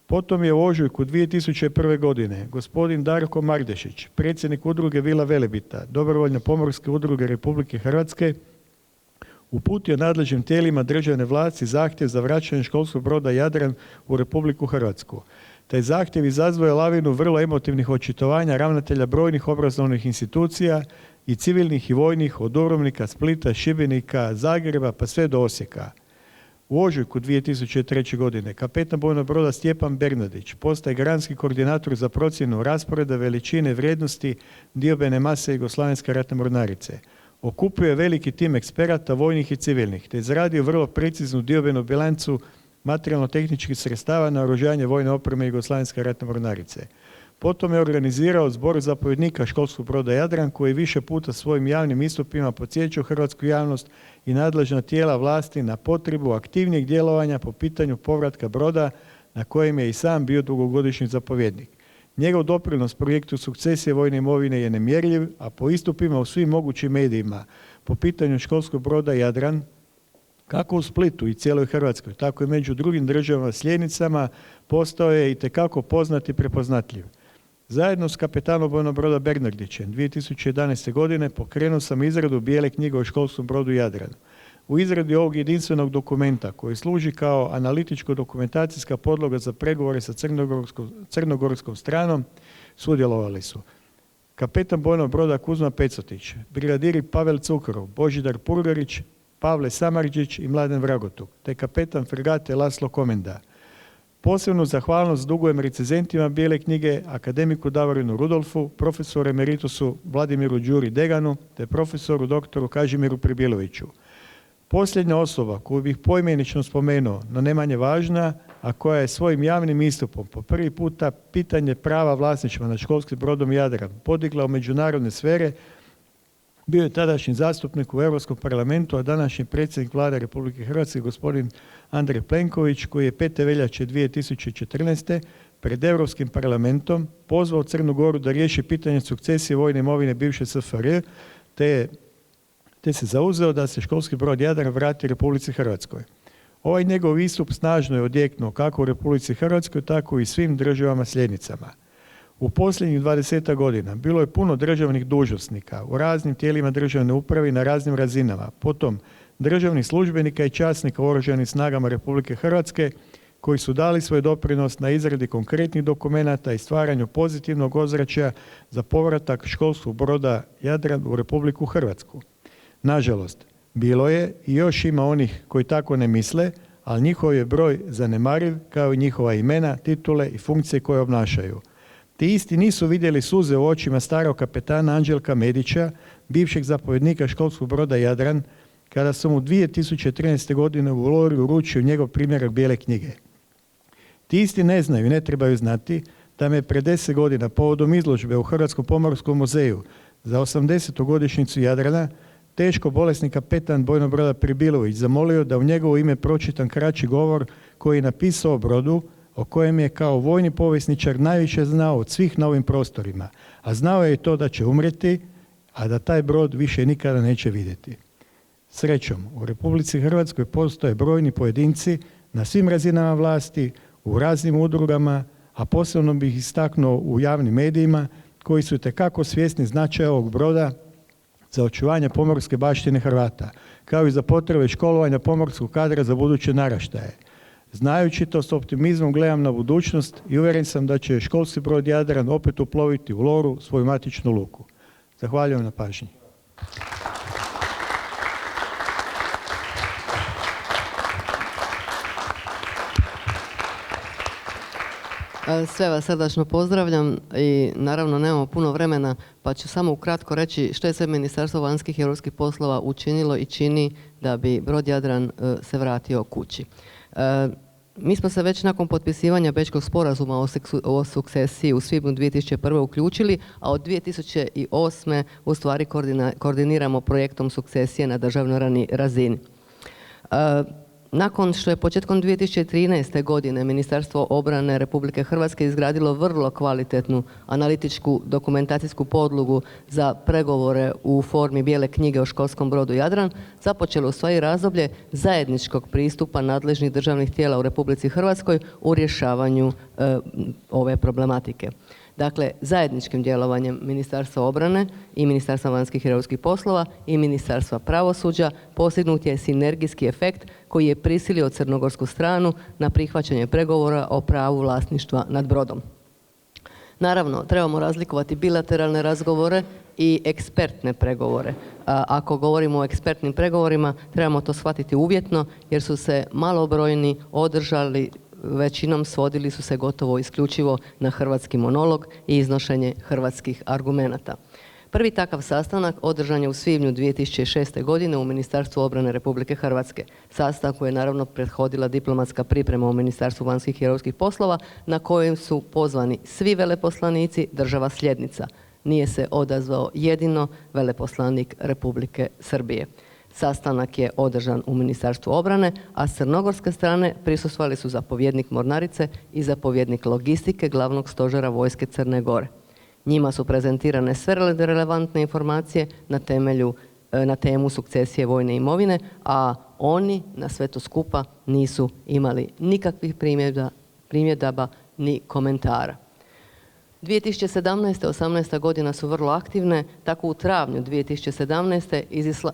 Potom je u ožujku 2001. godine gospodin Darko Mardešić, predsjednik udruge Vila Velebita, dobrovoljne pomorske udruge Republike Hrvatske, uputio nadležnim tijelima državne vlasti zahtjev za vraćanje školskog broda Jadran u Republiku Hrvatsku. Taj zahtjev izazvao je lavinu vrlo emotivnih očitovanja ravnatelja brojnih obrazovnih institucija i civilnih i vojnih od Dubrovnika, Splita, Šibenika, Zagreba pa sve do Osijeka. U ožujku 2003. godine kapetan bojnog broda Stjepan Bernardić postaje granski koordinator za procjenu rasporeda veličine vrijednosti diobene mase Jugoslavenske ratne mornarice. Okupio veliki tim eksperata vojnih i civilnih te izradio vrlo preciznu diobenu bilancu materijalno-tehničkih sredstava na oružanje vojne opreme Jugoslavenske ratne mornarice. Potom je organizirao zbor zapovjednika školskog broda Jadran koji više puta svojim javnim istupima podsjećao hrvatsku javnost i nadležna tijela vlasti na potrebu aktivnijeg djelovanja po pitanju povratka broda na kojem je i sam bio dugogodišnji zapovjednik. Njegov doprinos projektu sukcesije vojne imovine je nemjerljiv, a po istupima u svim mogućim medijima po pitanju školskog broda Jadran, kako u Splitu i cijeloj Hrvatskoj, tako i među drugim državama sljednicama, postao je itekako poznat i prepoznatljiv. Zajedno s kapetanom bojnog broda Bernardićem 2011. godine pokrenuo sam izradu bijele knjige o školskom brodu Jadran. U izradi ovog jedinstvenog dokumenta koji služi kao analitičko-dokumentacijska podloga za pregovore sa crnogorskom stranom sudjelovali su kapetan bojnog broda Kuzma Pecotić, brigadiri Pavel Cukrov, Božidar Purgarić, Pavle Samarđić i Mladen Vragotuk, te kapetan fregate Laslo Komenda. Posebnu zahvalnost dugujem recenzentima Bijele knjige, akademiku Davorinu Rudolfu, profesoru emeritusu Vladimiru Đuri Deganu, te profesoru doktoru Kažimiru Pribiloviću. Posljednja osoba koju bih poimenično spomenuo, no ne manje važna, a koja je svojim javnim istupom po prvi puta pitanje prava vlasništva nad školskim brodom Jadran podigla u međunarodne sfere, bio je tadašnji zastupnik u Europskom parlamentu, a današnji predsjednik Vlade Republike Hrvatske, gospodin Andrej Plenković, koji je 5. veljače 2014. pred Europskim parlamentom pozvao Crnu Goru da riješi pitanje sukcesije vojne imovine bivše SFRJ, te se zauzeo da se školski brod Jadran vrati Republici Hrvatskoj. Ovaj njegov istup snažno je odjeknuo kako u Republici Hrvatskoj, tako i svim državama sljednicama. U posljednjih 20 godina bilo je puno državnih dužnosnika u raznim tijelima državne uprave i na raznim razinama, potom državnih službenika i časnika u Oružanim snagama Republike Hrvatske koji su dali svoj doprinos na izradi konkretnih dokumenata i stvaranju pozitivnog ozračja za povratak školskog broda Jadran u Republiku Hrvatsku. Nažalost, bilo je i još ima onih koji tako ne misle, ali njihov je broj zanemariv kao i njihova imena, titule i funkcije koje obnašaju. Ti isti nisu vidjeli suze u očima starog kapetana Anđelka Medića, bivšeg zapovjednika školskog broda Jadran, kada sam mu 2013. godine u Lori uručio njegov primjerak Bijele knjige. Ti isti ne znaju i ne trebaju znati da me pred 10 godina povodom izložbe u Hrvatskom pomorskom muzeju za 80. godišnjicu Jadrana teško bolesni kapetan bojnog broda Pribilović zamolio da u njegovo ime pročitam kraći govor koji je napisao o brodu, o kojem je kao vojni povjesničar najviše znao od svih na ovim prostorima, a znao je i to da će umrijeti, a da taj brod više nikada neće vidjeti. Srećom, u Republici Hrvatskoj postoje brojni pojedinci na svim razinama vlasti, u raznim udrugama, a posebno bih istaknuo u javnim medijima, koji su itekako svjesni značaja ovog broda za očuvanje pomorske baštine Hrvata, kao i za potrebe školovanja pomorskog kadra za buduće naraštaje. Znajući to, s optimizmom gledam na budućnost i uvjeren sam da će školski brod Jadran opet uploviti u Loru, svoju matičnu luku. Zahvaljujem na pažnji. Sve vas srdačno pozdravljam i naravno nemamo puno vremena, pa ću samo ukratko reći što je sve Ministarstvo vanjskih i europskih poslova učinilo i čini da bi brod Jadran se vratio kući. Mi smo se već nakon potpisivanja Bečkog sporazuma o sukcesiji u svibnju 2001. uključili, a od 2008. u stvari koordiniramo projektom sukcesije na državnoj razini. Nakon što je početkom 2013. godine Ministarstvo obrane Republike Hrvatske izgradilo vrlo kvalitetnu analitičku dokumentacijsku podlogu za pregovore u formi Bijele knjige o školskom brodu Jadran, započelo u stvari razdoblje zajedničkog pristupa nadležnih državnih tijela u Republici Hrvatskoj u rješavanju ove problematike. Dakle, zajedničkim djelovanjem Ministarstva obrane i Ministarstva vanjskih i europskih poslova i Ministarstva pravosuđa postignut je sinergijski efekt koji je prisilio crnogorsku stranu na prihvaćanje pregovora o pravu vlasništva nad brodom. Naravno, trebamo razlikovati bilateralne razgovore i ekspertne pregovore. Ako govorimo o ekspertnim pregovorima, trebamo to shvatiti uvjetno jer su se malobrojni održali, većinom svodili su se gotovo isključivo na hrvatski monolog i iznošenje hrvatskih argumenata. Prvi takav sastanak održan je u svibnju 2006. godine u Ministarstvu obrane Republike Hrvatske. Sastanku je naravno prethodila diplomatska priprema u Ministarstvu vanjskih i europskih poslova na kojem su pozvani svi veleposlanici država sljednica. Nije se odazvao jedino veleposlanik Republike Srbije. Sastanak je održan u Ministarstvu obrane, a s crnogorske strane prisustvovali su zapovjednik mornarice i zapovjednik logistike glavnog stožera vojske Crne Gore. Njima su prezentirane sve relevantne informacije na temu sukcesije vojne imovine, a oni na sve to skupa nisu imali nikakvih primjedaba ni komentara. 2017. 18. godina su vrlo aktivne, tako u travnju 2017.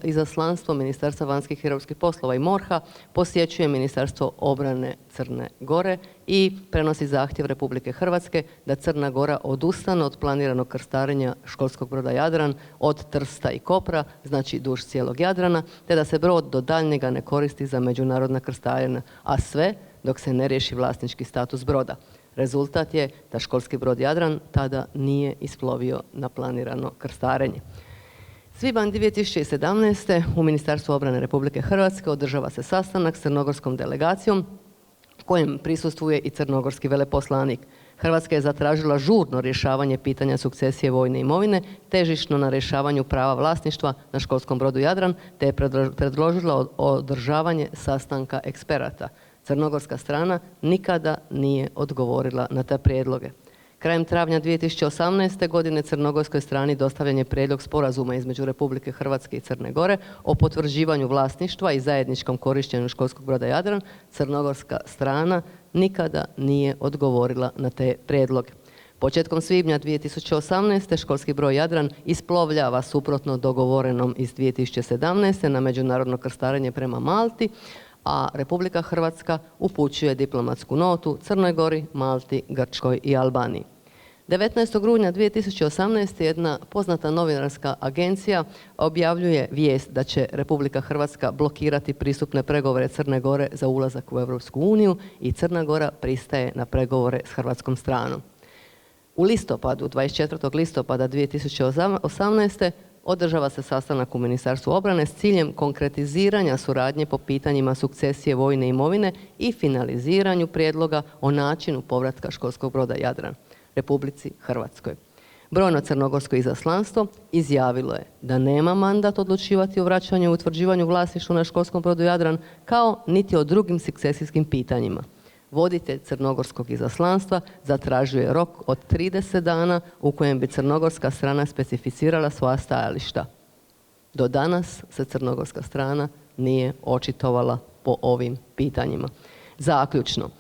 izaslanstvo Ministarstva vanjskih i europskih poslova i MORH-a posjećuje Ministarstvo obrane Crne Gore i prenosi zahtjev Republike Hrvatske da Crna Gora odustane od planiranog krstarenja školskog broda Jadran od Trsta i Kopra, znači duž cijelog Jadrana, te da se brod do daljnjega ne koristi za međunarodna krstarenja, a sve dok se ne riješi vlasnički status broda. Rezultat je da školski brod Jadran tada nije isplovio na planirano krstarenje. Svibanj 2017. u Ministarstvu obrane Republike Hrvatske održava se sastanak s crnogorskom delegacijom kojem prisustvuje i crnogorski veleposlanik. Hrvatska je zatražila žurno rješavanje pitanja sukcesije vojne imovine, težišno na rješavanju prava vlasništva na školskom brodu Jadran, te je predložila održavanje sastanka eksperata. Crnogorska strana nikada nije odgovorila na te prijedloge. Krajem travnja 2018. godine crnogorskoj strani dostavljen je prijedlog sporazuma između Republike Hrvatske i Crne Gore o potvrđivanju vlasništva i zajedničkom korištenju školskog broda Jadran. Crnogorska strana nikada nije odgovorila na te prijedloge. Početkom svibnja 2018. školski brod Jadran isplovljava suprotno dogovorenom iz 2017. na međunarodno krstarenje prema Malti, a Republika Hrvatska upućuje diplomatsku notu Crnoj Gori, Malti, Grčkoj i Albaniji. 19. rujna 2018. jedna poznata novinarska agencija objavljuje vijest da će Republika Hrvatska blokirati pristupne pregovore Crne Gore za ulazak u Europsku uniju i Crna Gora pristaje na pregovore s hrvatskom stranom. U listopadu, 24. listopada 2018. održava se sastanak u Ministarstvu obrane s ciljem konkretiziranja suradnje po pitanjima sukcesije vojne imovine i finaliziranju prijedloga o načinu povratka školskog broda Jadran Republici Hrvatskoj. Brojno crnogorsko izaslanstvo izjavilo je da nema mandat odlučivati o vraćanju i utvrđivanju vlasništva na školskom brodu Jadran, kao niti o drugim sukcesijskim pitanjima. Voditelj crnogorskog izaslanstva zatražio je rok od 30 dana u kojem bi crnogorska strana specificirala svoja stajališta. Do danas se crnogorska strana nije očitovala po ovim pitanjima. Zaključno,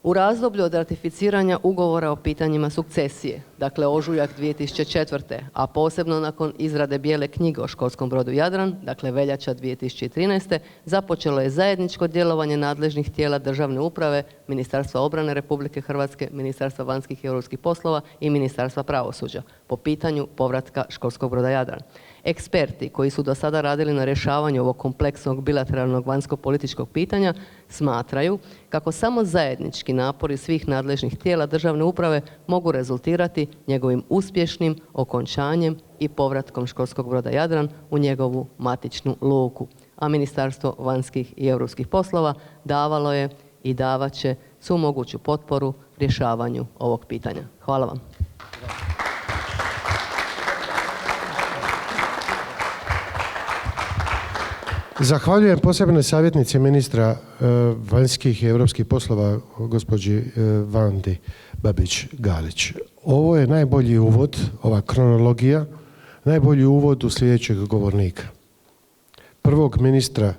u razdoblju od ratificiranja ugovora o pitanjima sukcesije, dakle ožujak 2004. a posebno nakon izrade bijele knjige o školskom brodu Jadran, dakle veljača 2013. započelo je zajedničko djelovanje nadležnih tijela državne uprave, Ministarstva obrane Republike Hrvatske, Ministarstva vanjskih i europskih poslova i Ministarstva pravosuđa po pitanju povratka školskog broda Jadran. Eksperti koji su do sada radili na rješavanju ovog kompleksnog bilateralnog vanjsko-političkog pitanja smatraju kako samo zajednički napori svih nadležnih tijela državne uprave mogu rezultirati njegovim uspješnim okončanjem i povratkom školskog broda Jadran u njegovu matičnu luku. A Ministarstvo vanjskih i europskih poslova davalo je i davat će svu moguću potporu rješavanju ovog pitanja. Hvala vam. Zahvaljujem posebnoj savjetnici ministra vanjskih i europskih poslova gospođi Vandi Babić-Galić. Ovo je najbolji uvod, ova kronologija, najbolji uvod u sljedećeg govornika. Prvog ministra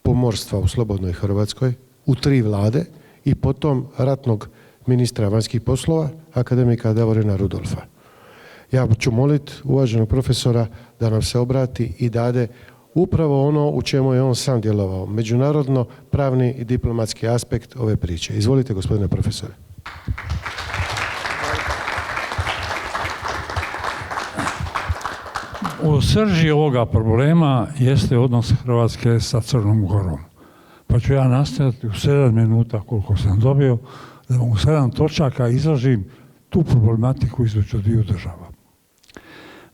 pomorstva u slobodnoj Hrvatskoj u 3 vlade i potom ratnog ministra vanjskih poslova, akademika Davorina Rudolfa. Ja ću moliti uvaženog profesora da nam se obrati i dade upravo ono u čemu je on sam djelovao, međunarodno pravni i diplomatski aspekt ove priče. Izvolite, gospodine profesore. U srži ovoga problema jeste odnos Hrvatske sa Crnom Gorom. Pa ću ja nastaviti u 7 minuta koliko sam dobio, da vam u 7 točaka izložim tu problematiku između dviju država.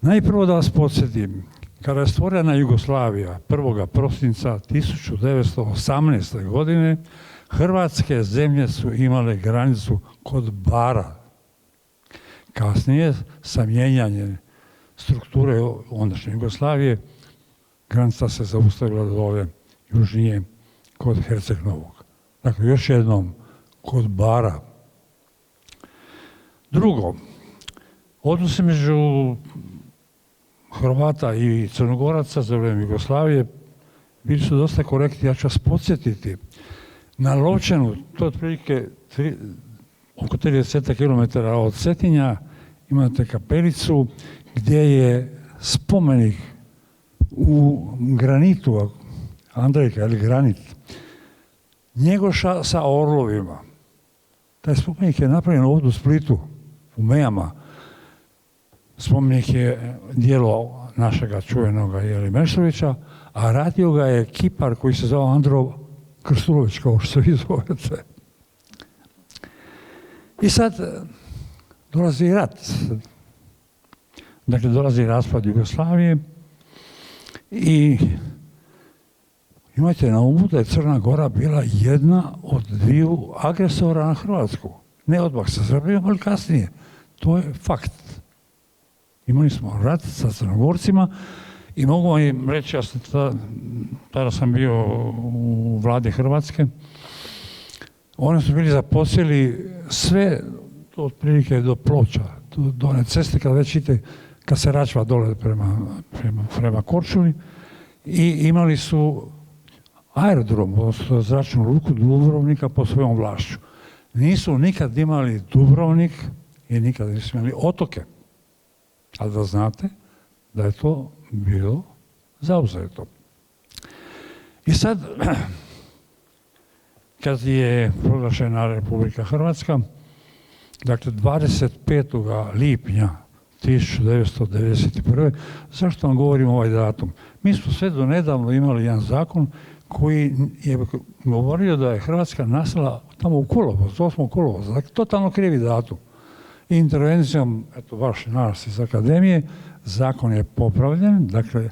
Najprvo da vas podsjetim, kada je stvorena Jugoslavija 1. prosinca 1918. godine, hrvatske zemlje su imale granicu kod Bara. Kasnije, sa mijenjanjem strukture ondašnje Jugoslavije, granica se zaustavila dole južnije kod Herceg Novog. Dakle, još jednom, kod Bara. Drugo, odnosi među Hrvata i Crnogoraca za vrijeme Jugoslavije bili su dosta korektni. Ja ću vas podsjetiti na Lovćenu, to je otprilike oko 30 km od Cetinja, imate kapelicu gdje je spomenik u granitu, Andrejka ili granit, Njegoša sa orlovima. Taj spomenik je napravljen ovdje u Splitu, u Mejama. Spomenik je djelo našega čuvenoga Jeli Meštrovića, a radio ga je kipar koji se zove Andro Krstulović, kao što vi zovete. I sad dolazi rat. Dakle, dolazi raspad Jugoslavije i imajte na umu da je Crna Gora bila jedna od dviju agresora na Hrvatsku. Ne odmah sa Srbijom, ali kasnije. To je fakt. Imali smo rat sa Crnogorcima i mogu vam reći, ja sam tada sam bio u vladi Hrvatske, oni su bili zaposlili sve otprilike do Ploča, do one ceste kad već idete, kad se račva dole prema Korčuli, i imali su aerodrom, odnosno zračnu luku Dubrovnika pod svojom vlašću. Nisu nikad imali Dubrovnik i nikad nisu imali otoke. Ali da znate da je to bilo zauzeto. I sad, kad je proglašena Republika Hrvatska, dakle 25. lipnja 1991. Zašto vam govorim ovaj datum? Mi smo sve do nedavno imali jedan zakon koji je govorio da je Hrvatska nastala tamo u kolovozu, 8. kolovoza, dakle totalno krivi datum. I intervencijom, eto baš nas iz akademije, zakon je popravljen, dakle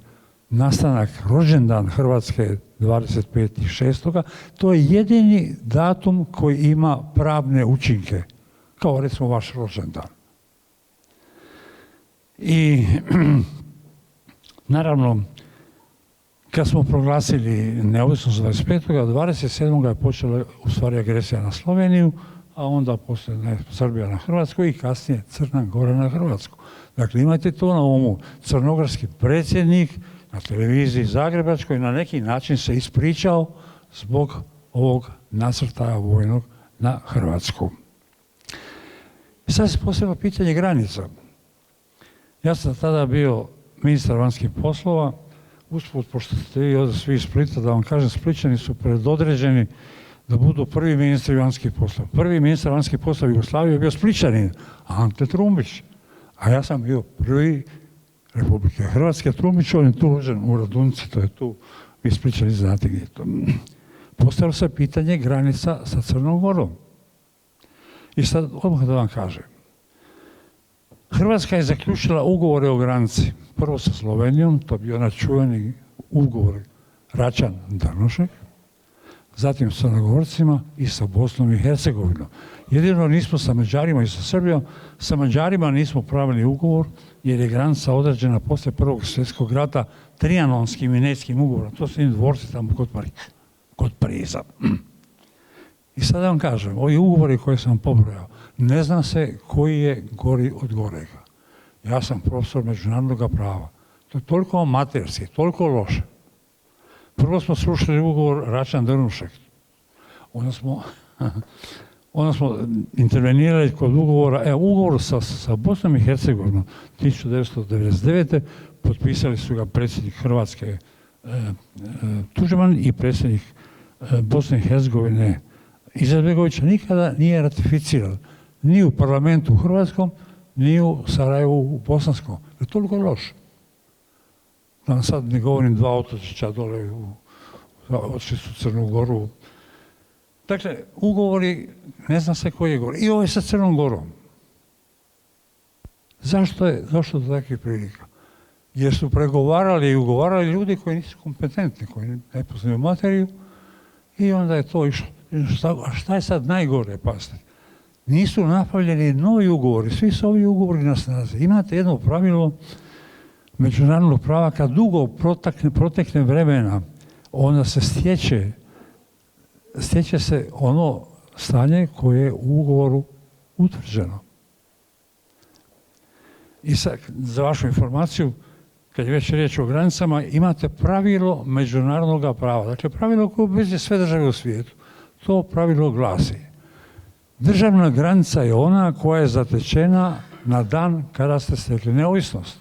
nastanak, rođendan Hrvatske 25.6. To je jedini datum koji ima pravne učinke, kao recimo vaš rođendan. I naravno, kad smo proglasili neovisnost 25. 27. je počela u stvari agresija na Sloveniju, a onda poslije Srbija na Hrvatsku i kasnije Crna Gora na Hrvatsku. Dakle, imajte to na umu. Crnogorski predsjednik na televiziji Zagrebačkoj na neki način se ispričao zbog ovog nasrtaja vojnog na Hrvatsku. I sad se postavlja pitanje granica. Ja sam tada bio ministar vanjskih poslova. Usput, pošto ste vi ovdje svi iz Splita, da vam kažem, Splićani su predodređeni da budu prvi ministri vanjskih poslova. Prvi ministar vanjskih poslova Jugoslavije je bio Splićanin, Ante Trumbić. A ja sam bio prvi Republike Hrvatske. Trumbić, on je tu rođen u Radunci, to je tu, vi Splićani znate gdje je to. Postavilo se pitanje granica sa Crnom Gorom. I sad odmah da vam kažem. Hrvatska je zaključila ugovore o granici. Prvo sa Slovenijom, to je bio onaj čuveni ugovor Račan-Drnušek, zatim sa Crnogorcima i sa Bosnom i Hercegovinom. Jedino nismo sa Mađarima i sa Srbijom, sa Mađarima nismo pravili ugovor jer je granica određena poslije Prvog svjetskog rata Trijanonskim i Neckim ugovorom. To su dvorci tamo kod Pariza. I sad vam kažem, ovi ugovori koje sam pobrojao, ne zna se koji je gori od gorega. Ja sam profesor međunarodnog prava. To je toliko amaterski, toliko loše. Prvo smo slušali ugovor Račan-Drnušek. Onda smo intervenirali kod ugovora, ugovor sa Bosnom i Hercegovinom 1999. Potpisali su ga predsjednik Hrvatske Tuđman i predsjednik Bosne i Hercegovine Izetbegović. Nikada nije ratificiran. Ni u parlamentu u Hrvatskom, ni u Sarajevu u Bosanskom. To je toliko loše. Da vam sad ne govorim dva otočića dole otišli su u Crnu Goru. Dakle, ugovori, ne zna se koji je gori. I ovo je sa Crnom Gorom. Zašto je došlo do takvih prilika? Jer su pregovarali i ugovarali ljudi koji nisu kompetentni, koji ne poznaju materiju i onda je to išlo. A šta je sad najgore, pasite? Nisu napravljeni novi ugovori, svi su ovi ugovori na snazi. Imate jedno pravilo međunarodnog prava, kad dugo protekne vremena, onda se stječe se ono stanje koje je u ugovoru utvrđeno. I sad, za vašu informaciju, kad je već riječ o granicama, imate pravilo međunarodnog prava. Dakle, pravilo koje obvezuje sve države u svijetu. To pravilo glasi: državna granica je ona koja je zatečena na dan kada ste stekli neovisnost.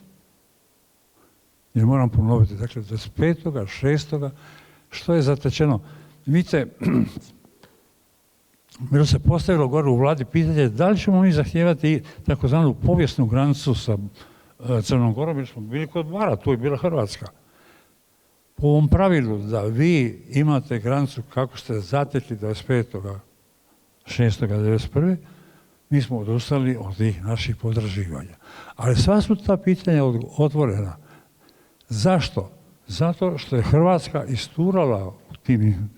Jer moram ponoviti, dakle, 25.6. što je zatečeno. Vidite, bilo se postavilo gore u vladi pitanje da li ćemo mi zahtijevati takozvanu povijesnu granicu sa Crnom Gorom, jer smo bili kod Bara, tu je bila Hrvatska. Po ovom pravilu da vi imate granicu kako ste zatekli 25.6.1991. mi smo odustali od tih naših podraživanja. Ali sva su ta pitanja otvorena. Zašto? Zato što je Hrvatska isturala u tim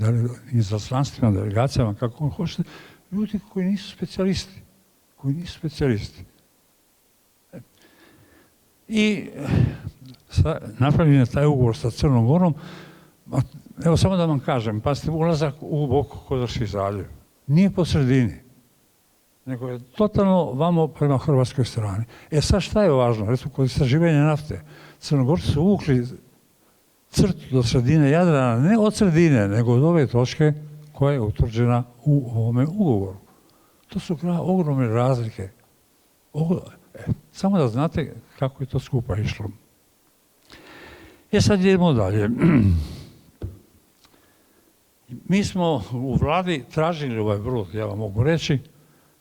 izaslanstvima, delegacijama, kako on hoćete, ljudi koji nisu specijalisti. I napravljen je taj ugovor sa Crnom Gorom. Evo samo da vam kažem, pazite, ulazak u Bokokotorski zaljev nije po sredini, nego je totalno vamo prema hrvatskoj strani. Sad šta je važno? Recimo, kod istraživanja nafte, Crnogorci su uvukli crtu do sredine Jadrana, ne od sredine, nego od ove točke koja je utvrđena u ovome ugovoru. To su ogromne razlike. Samo da znate kako je to skupa išlo. Sad idemo dalje. Mi smo u vladi tražili ovaj brod, ja vam mogu reći,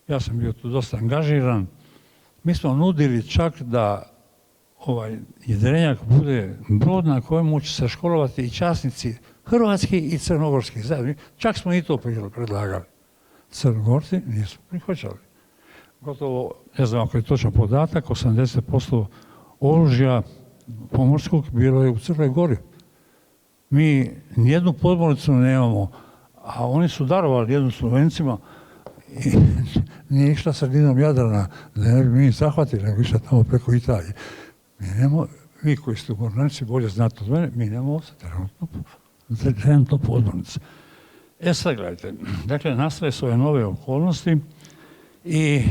ja sam bio tu dosta angažiran, mi smo nudili čak da ovaj jedrenjak bude brod na kojemu će se školovati i časnici hrvatski i crnogorski zajedno. Čak smo i to predlagali. Crnogorci nisu prihvaćali. Gotovo, ne znam ako je točan podatak, 80% oružja pomorskog bilo je u Crnoj Gori. Mi nijednu podmornicu nemamo, a oni su darovali jednu Slovencima i nije išla sredinom Jadrana, da ne bi mi zahvatili, nego išla tamo preko Italije. Vi koji ste u mornarici bolje znate od mene, mi nemamo trenutno podmornice. Sad gledajte, dakle, nastale su ove nove okolnosti i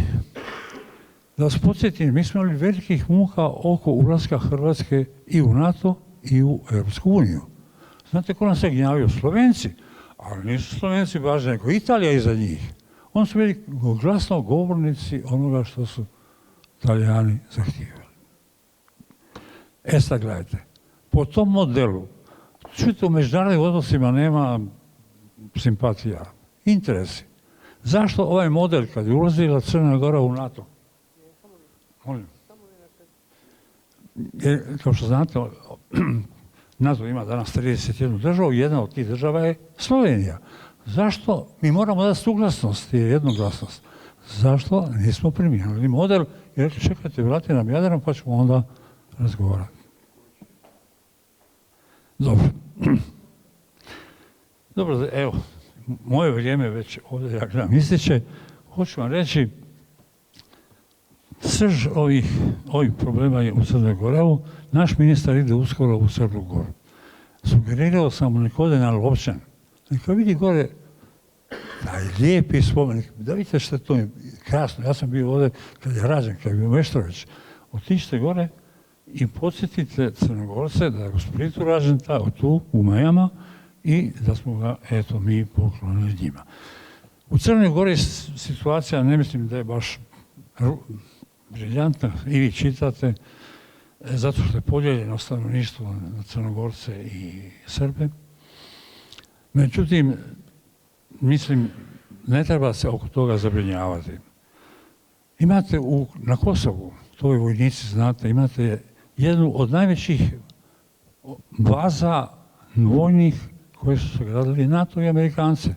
da vas podsjetim, mi smo imali velikih muka oko ulaska Hrvatske i u NATO i u Europsku uniju. Znate ko nam se gnjavio? Slovenci. Ali nisu Slovenci važni, nego Italija iza njih. Oni su bili glasno govornici onoga što su Italijani zahtijevali. Sad gledajte, po tom modelu, čujte, u međunarodnim odnosima nema simpatija, interesi. Zašto ovaj model kad je ulazila Crna Gora u NATO? Molim. Jer, kao što znate, NATO ima danas 31 državu, jedna od tih država je Slovenija. Zašto? Mi moramo dati suglasnost i jednoglasnost. Zašto nismo primijenili model i rekli čekajte, vratite nam Jadran pa ćemo onda razgovarati. Dobro. Dobro, evo, moje vrijeme već ovdje, ja gledam, ističe. Hoću vam reći, srž ovih problema je u Crnoj Gori. Evo, naš ministar ide uskoro u Crnu Goru. Sugerirao sam mu nek ode na Lovćan. Neka vidi gore taj lijepi spomenik. Da vidite što je to krasno. Ja sam bio ovdje kad je rađen, kad je bio Meštrović. Otičite gore i podsjetite Crnogorce da je u Splitu rađen tu u Majama i da smo ga, eto, mi poklonili njima. U Crnoj Gori situacija, ne mislim da je baš briljantna, i vi čitate, zato što je podijeljeno stanovništvo na Crnogorce i Srbe. Međutim, mislim, ne treba se oko toga zabrinjavati. Imate na Kosovu, to vi vojnici znate, imate jednu od najvećih baza vojnih koje su se gradili NATO i Amerikance.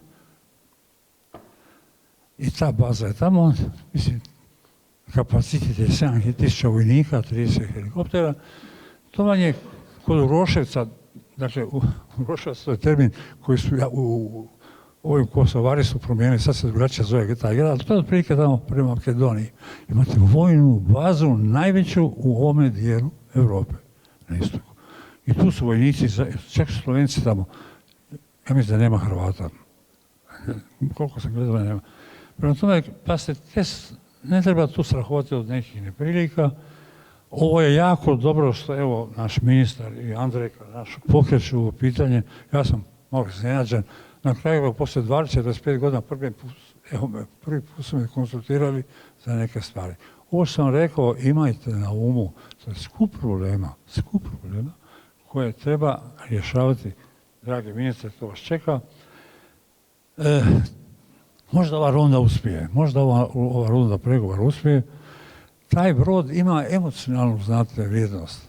I ta baza je tamo, mislim, kapacitet je 7.000 vojnika, 30 helikoptera. To vam je kod Uroševca, dakle, Uroševac to je termin koji su ovi Kosovari su promijenili, sad se drugačije zove taj grad, ali to je otprilike tamo prema Makedoniji. Imate vojnu bazu najveću u ovome dijelu Europe, na istoku. I tu su vojnici, čak su Slovenci tamo. Ja mislim da nema Hrvata. Koliko sam gledao, nema. Prema tome, pasite, ne treba tu strahovati od nekih neprilika. Ovo je jako dobro što, evo, naš ministar i Andrejka pokreću ovo pitanje. Ja sam malo iznenađen. Na kraju, poslije 20-25 godina, prvi put Evo me, prvi put su me konsultirali za neke stvari. Ovo sam rekao, imajte na umu, to je skup problema koje treba rješavati. Dragi ministre, to vas čeka. Možda ova runda uspije, možda ova runda pregovora uspije. Taj brod ima emocionalnu, znate, vrijednost.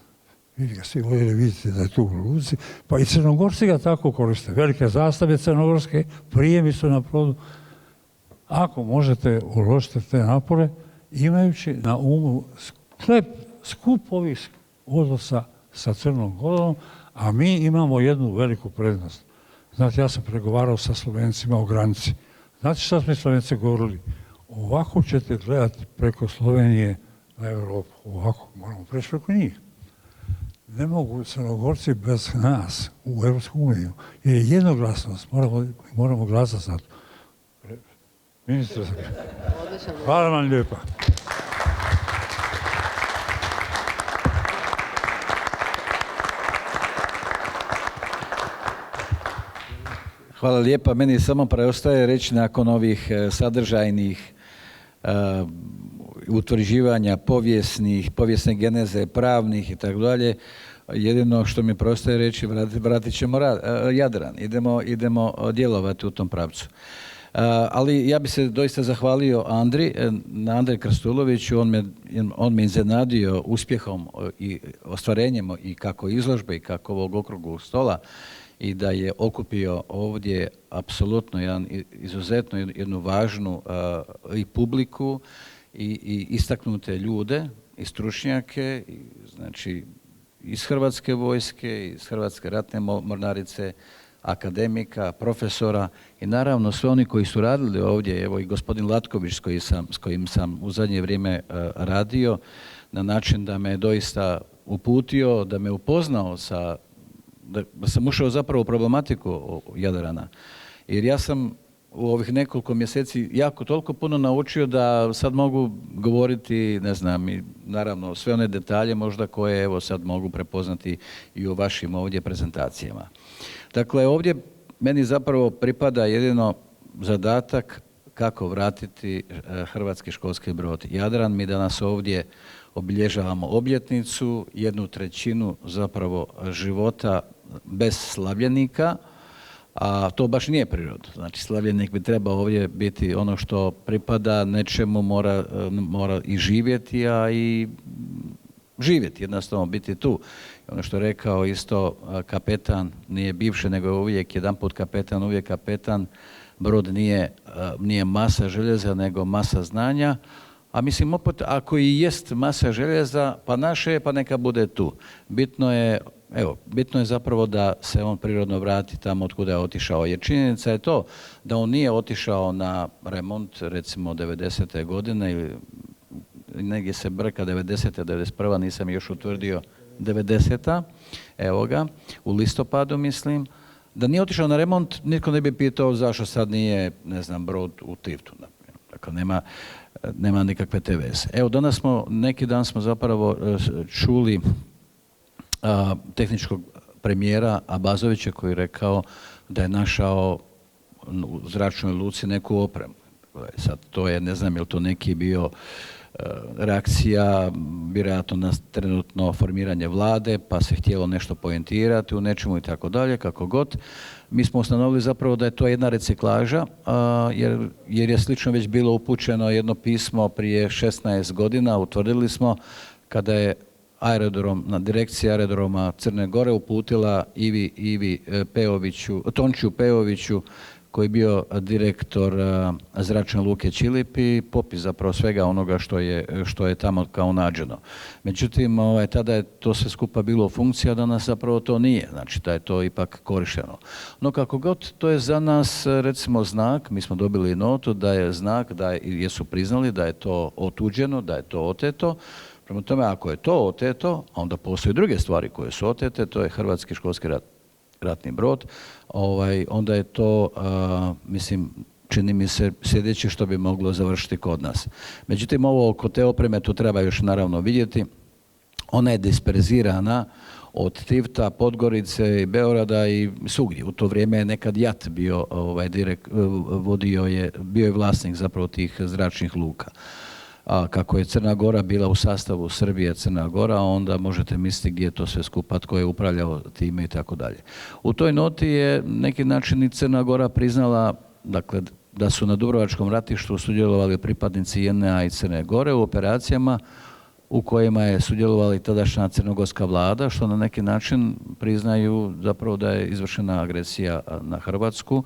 Vidi ga, svi voljeli vidjeti da je tu u luci, pa i Crnogorci ga tako koriste. Velike zastave crnogorske, prijemi su na brodu. Ako možete uložiti te napore, imajući na umu skup ovih odnosa sa Crnom Gorom, a mi imamo jednu veliku prednost. Znate, ja sam pregovarao sa Slovencima o granici. Znate šta smo Slovenci govorili? Ovako ćete gledati preko Slovenije na Europu. Ovako, moramo preći preko njih. Ne mogu Crnogorci bez nas u Europsku uniju. Jer je jednoglasnost, moramo glasati za to. Ministre, hvala vam lijepa. Hvala lijepa. Meni samo preostaje reći nakon ovih sadržajnih utvrđivanja povijesne geneze, pravnih i tako dalje, jedino što mi preostaje reći, vratit ćemo Jadran. Idemo djelovati u tom pravcu. Ali ja bih se doista zahvalio Andri Krstuloviću, on me iznenadio uspjehom i ostvarenjem i kako izložbe i kako ovog okruglog stola, i da je okupio ovdje apsolutno izuzetno jednu važnu i publiku i istaknute ljude i stručnjake, znači iz Hrvatske vojske, iz Hrvatske ratne mornarice, akademika, profesora i naravno sve oni koji su radili ovdje, evo i gospodin Latković s kojim sam u zadnje vrijeme radio, na način da me doista uputio, da me upoznao da sam ušao zapravo u problematiku Jadrana. Jer ja sam u ovih nekoliko mjeseci jako toliko puno naučio da sad mogu govoriti, ne znam, i naravno sve one detalje možda koje evo sad mogu prepoznati i u vašim ovdje prezentacijama. Dakle, ovdje meni zapravo pripada jedino zadatak kako vratiti hrvatski školski brod Jadran. Mi danas ovdje obilježavamo obljetnicu, 1/3 zapravo života bez slavljenika, a to baš nije priroda. Znači, slavljenik bi trebao ovdje biti ono što pripada nečemu, mora i živjeti, a i živjeti, jednostavno biti tu. Ono što je rekao isto kapetan, nije bivše, nego je uvijek jedanput kapetan, uvijek kapetan. Brod nije masa željeza, nego masa znanja. A mislim, opet, ako i jest masa željeza, pa naše je, pa neka bude tu. Bitno je zapravo da se on prirodno vrati tamo od kuda je otišao. Jer činjenica je to da on nije otišao na remont, recimo 90. godine, ili negdje se brka 90. 91. nisam još utvrdio 90. Evo ga, u listopadu mislim. Da nije otišao na remont, nitko ne bi pitao zašto sad nije, ne znam, brod u Tivtu. Dakle, nema nikakve te veze. Evo, neki dan smo zapravo čuli tehničkog premijera Abazovića koji je rekao da je našao u zračnoj luci neku opremu. Sad to je, ne znam je li to neki bio reakcija, vjerojatno na trenutno formiranje vlade, pa se htjelo nešto poentirati u nečemu i tako dalje, kako god. Mi smo ustanovili zapravo da je to jedna reciklaža, jer je slično već bilo upućeno jedno pismo prije 16 godina, utvrdili smo, kada je direkcija aerodroma Crne Gore uputila Tončiju Pejoviću, koji je bio direktor zračne luke Čilipi, popis zapravo svega onoga što je tamo kao nađeno. Međutim, tada je to sve skupa bilo funkcija, danas zapravo to nije, znači da je to ipak korišteno. No kako god, to je za nas recimo znak, mi smo dobili notu da je znak, jer su priznali da je to otuđeno, da je to oteto. Prema tome, ako je to oteto, onda postoje druge stvari koje su otete, to je hrvatski školski ratni brod, onda je to, mislim, čini mi se sljedeće što bi moglo završiti kod nas. Međutim, ovo oko te opreme tu treba još naravno vidjeti. Ona je disperzirana od Tivta, Podgorice i Beograda i svugdje. U to vrijeme je nekad JAT bio, bio je vlasnik zapravo tih zračnih luka. A kako je Crna Gora bila u sastavu Srbije, Crna Gora, onda možete misliti gdje je to sve skupa, tko je upravljao time i tako dalje. U toj noti je neki način i Crna Gora priznala, dakle, da su na Dubrovačkom ratištu sudjelovali pripadnici JNA i Crne Gore u operacijama u kojima je sudjelovala i tadašnja crnogorska vlada, što na neki način priznaju zapravo da je izvršena agresija na Hrvatsku,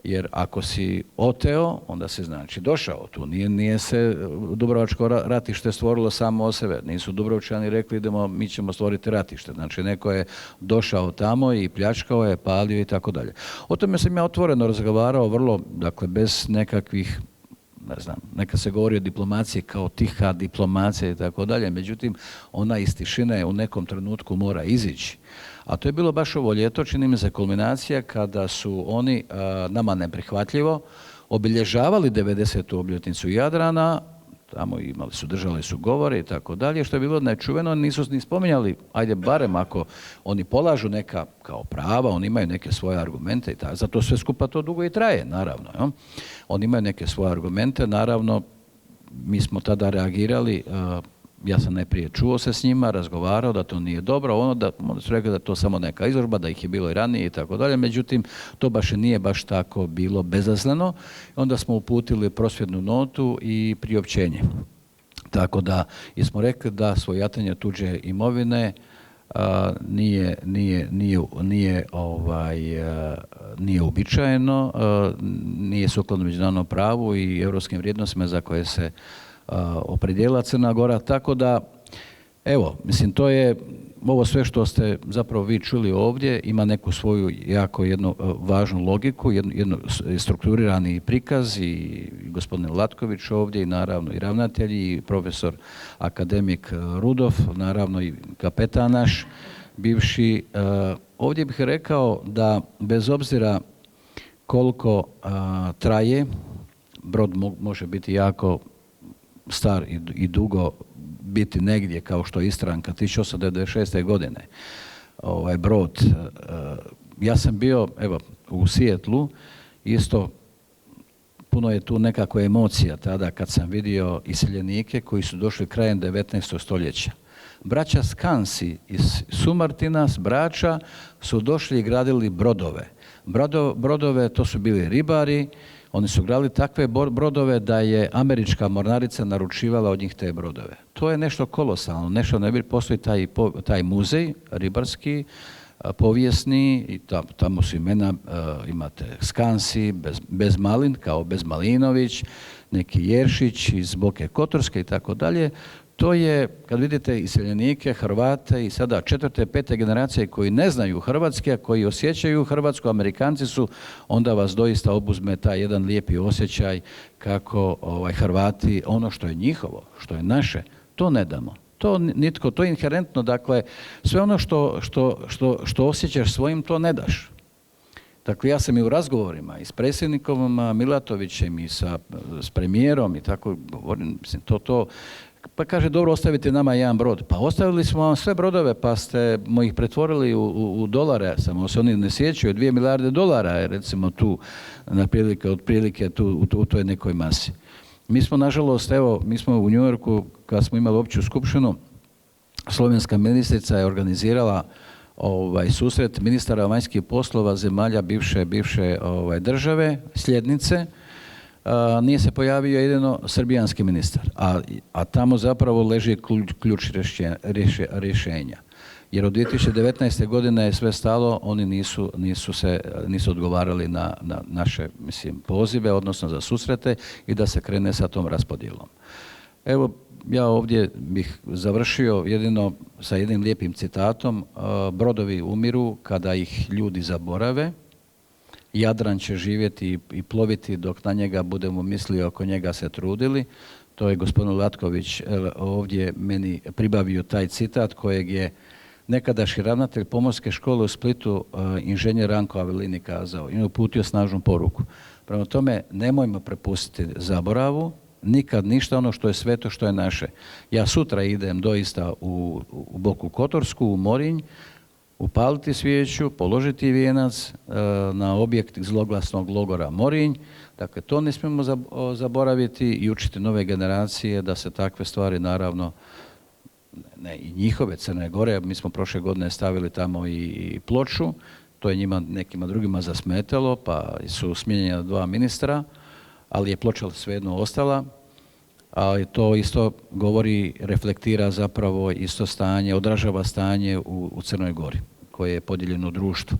jer ako si oteo, onda se znači došao tu. Nije se Dubrovačko ratište stvorilo samo o sebe. Nisu Dubrovčani rekli mi ćemo stvoriti ratište. Znači neko je došao tamo i pljačkao je, palio i tako dalje. O tome sam ja otvoreno razgovarao, vrlo, dakle, bez nekakvih, ne znam, neka se govori o diplomaciji kao tiha diplomacija i tako dalje, međutim, ona iz tišine u nekom trenutku mora izići. A to je bilo baš ovo ljeto, čini mi se, kulminacija kada su oni nama neprihvatljivo obilježavali 90. obljetnicu Jadrana, tamo držali su govore i tako dalje, što je bilo nečuveno, nisu ni spominjali, ajde barem ako oni polažu neka kao prava, oni imaju neke svoje argumente i tako, zato sve skupa to dugo i traje, naravno. Jo? Oni imaju neke svoje argumente, naravno, mi smo tada reagirali, ja sam najprije čuo se s njima, razgovarao da to nije dobro, onda su rekli da je to samo neka izložba, da ih je bilo i ranije i tako dalje, međutim to baš nije baš tako bilo bezazleno. Onda smo uputili prosvjednu notu i priopćenje. Tako da smo rekli da svojatanje tuđe imovine nije uobičajeno, nije sukladno međunarodnom pravu i europskim vrijednostima za koje se opredijelila Crna Gora, tako da, evo, mislim, to je ovo sve što ste zapravo vi čuli ovdje, ima neku svoju jako jednu važnu logiku, jednu strukturirani prikaz i gospodin Latković ovdje i naravno i ravnatelji i profesor akademik Rudov, naravno i kapetan naš bivši. Ovdje bih rekao da bez obzira koliko traje, brod može biti jako star i dugo biti negdje kao što je Istranka 1896. godine. Brod. Ja sam bio u Sijetlu, isto puno je tu nekako emocija tada kad sam vidio iseljenike koji su došli krajem 19. stoljeća. Braća Skansi iz Sumartina, s Brača, su došli i gradili brodove. Brodove, to su bili ribari, oni su gradili takve brodove da je američka mornarica naručivala od njih te brodove. To je nešto kolosalno, nešto ne bi, postoji taj muzej ribarski, povijesni, i tamo su imena, imate Skansi, Bezmalin, kao Bezmalinović, neki Jeršić iz Boke Kotorske i tako dalje. To je, kad vidite iseljenike, Hrvate i sada 4. 5. generacije koji ne znaju hrvatski, a koji osjećaju Hrvatsku, Amerikanci su, onda vas doista obuzme taj jedan lijepi osjećaj kako Hrvati, ono što je njihovo, što je naše, to ne damo. To nitko, to je inherentno, dakle, sve ono što osjećaš svojim, to ne daš. Dakle, ja sam i u razgovorima i s predsjednikom Milatovićem i s premijerom i tako govorim, mislim, pa kaže, dobro, ostavite nama jedan brod. Pa ostavili smo vam sve brodove, pa smo ih pretvorili u dolare, samo se oni ne sjećaju, 2 milijarde dolara je recimo tu, otprilike u toj nekoj masi. Mi smo, nažalost, mi smo u New Yorku, kad smo imali opću skupštinu, slovenska ministrica je organizirala susret ministara vanjskih poslova zemalja bivše države, sljednice. Nije se pojavio jedino srbijanski ministar, a tamo zapravo leži ključ rješenja. Jer od 2019. godine je sve stalo, oni nisu odgovarali na naše, pozive, odnosno za susrete i da se krene sa tom raspodjelom. Evo, ja ovdje bih završio jedino sa jednim lijepim citatom. Brodovi umiru kada ih ljudi zaborave. Jadran će živjeti i ploviti dok na njega budemo mislili, oko njega se trudili. To je gospodin Latković ovdje meni pribavio taj citat kojeg je nekadašnji ravnatelj Pomorske škole u Splitu, inženjer Ranko Avelini, kazao i uputio snažnu poruku. Prema tome, nemojmo prepustiti zaboravu, Nikad ništa ono što je sveto, što je naše. Ja sutra idem doista u Boku Kotorsku, u Morinj, upaliti svijeću, položiti vijenac na objekt zloglasnog logora Morinj. Dakle, to ne smijemo zaboraviti i učiti nove generacije da se takve stvari, naravno, ne i njihove, Crne Gore, mi smo prošle godine stavili tamo i ploču, to je njima, nekima drugima zasmetalo, pa su smijenjena 2 ministra, ali je ploča svejedno ostala, ali to isto govori, reflektira zapravo isto stanje, odražava stanje u Crnoj Gori, koje je podijeljeno u društvu.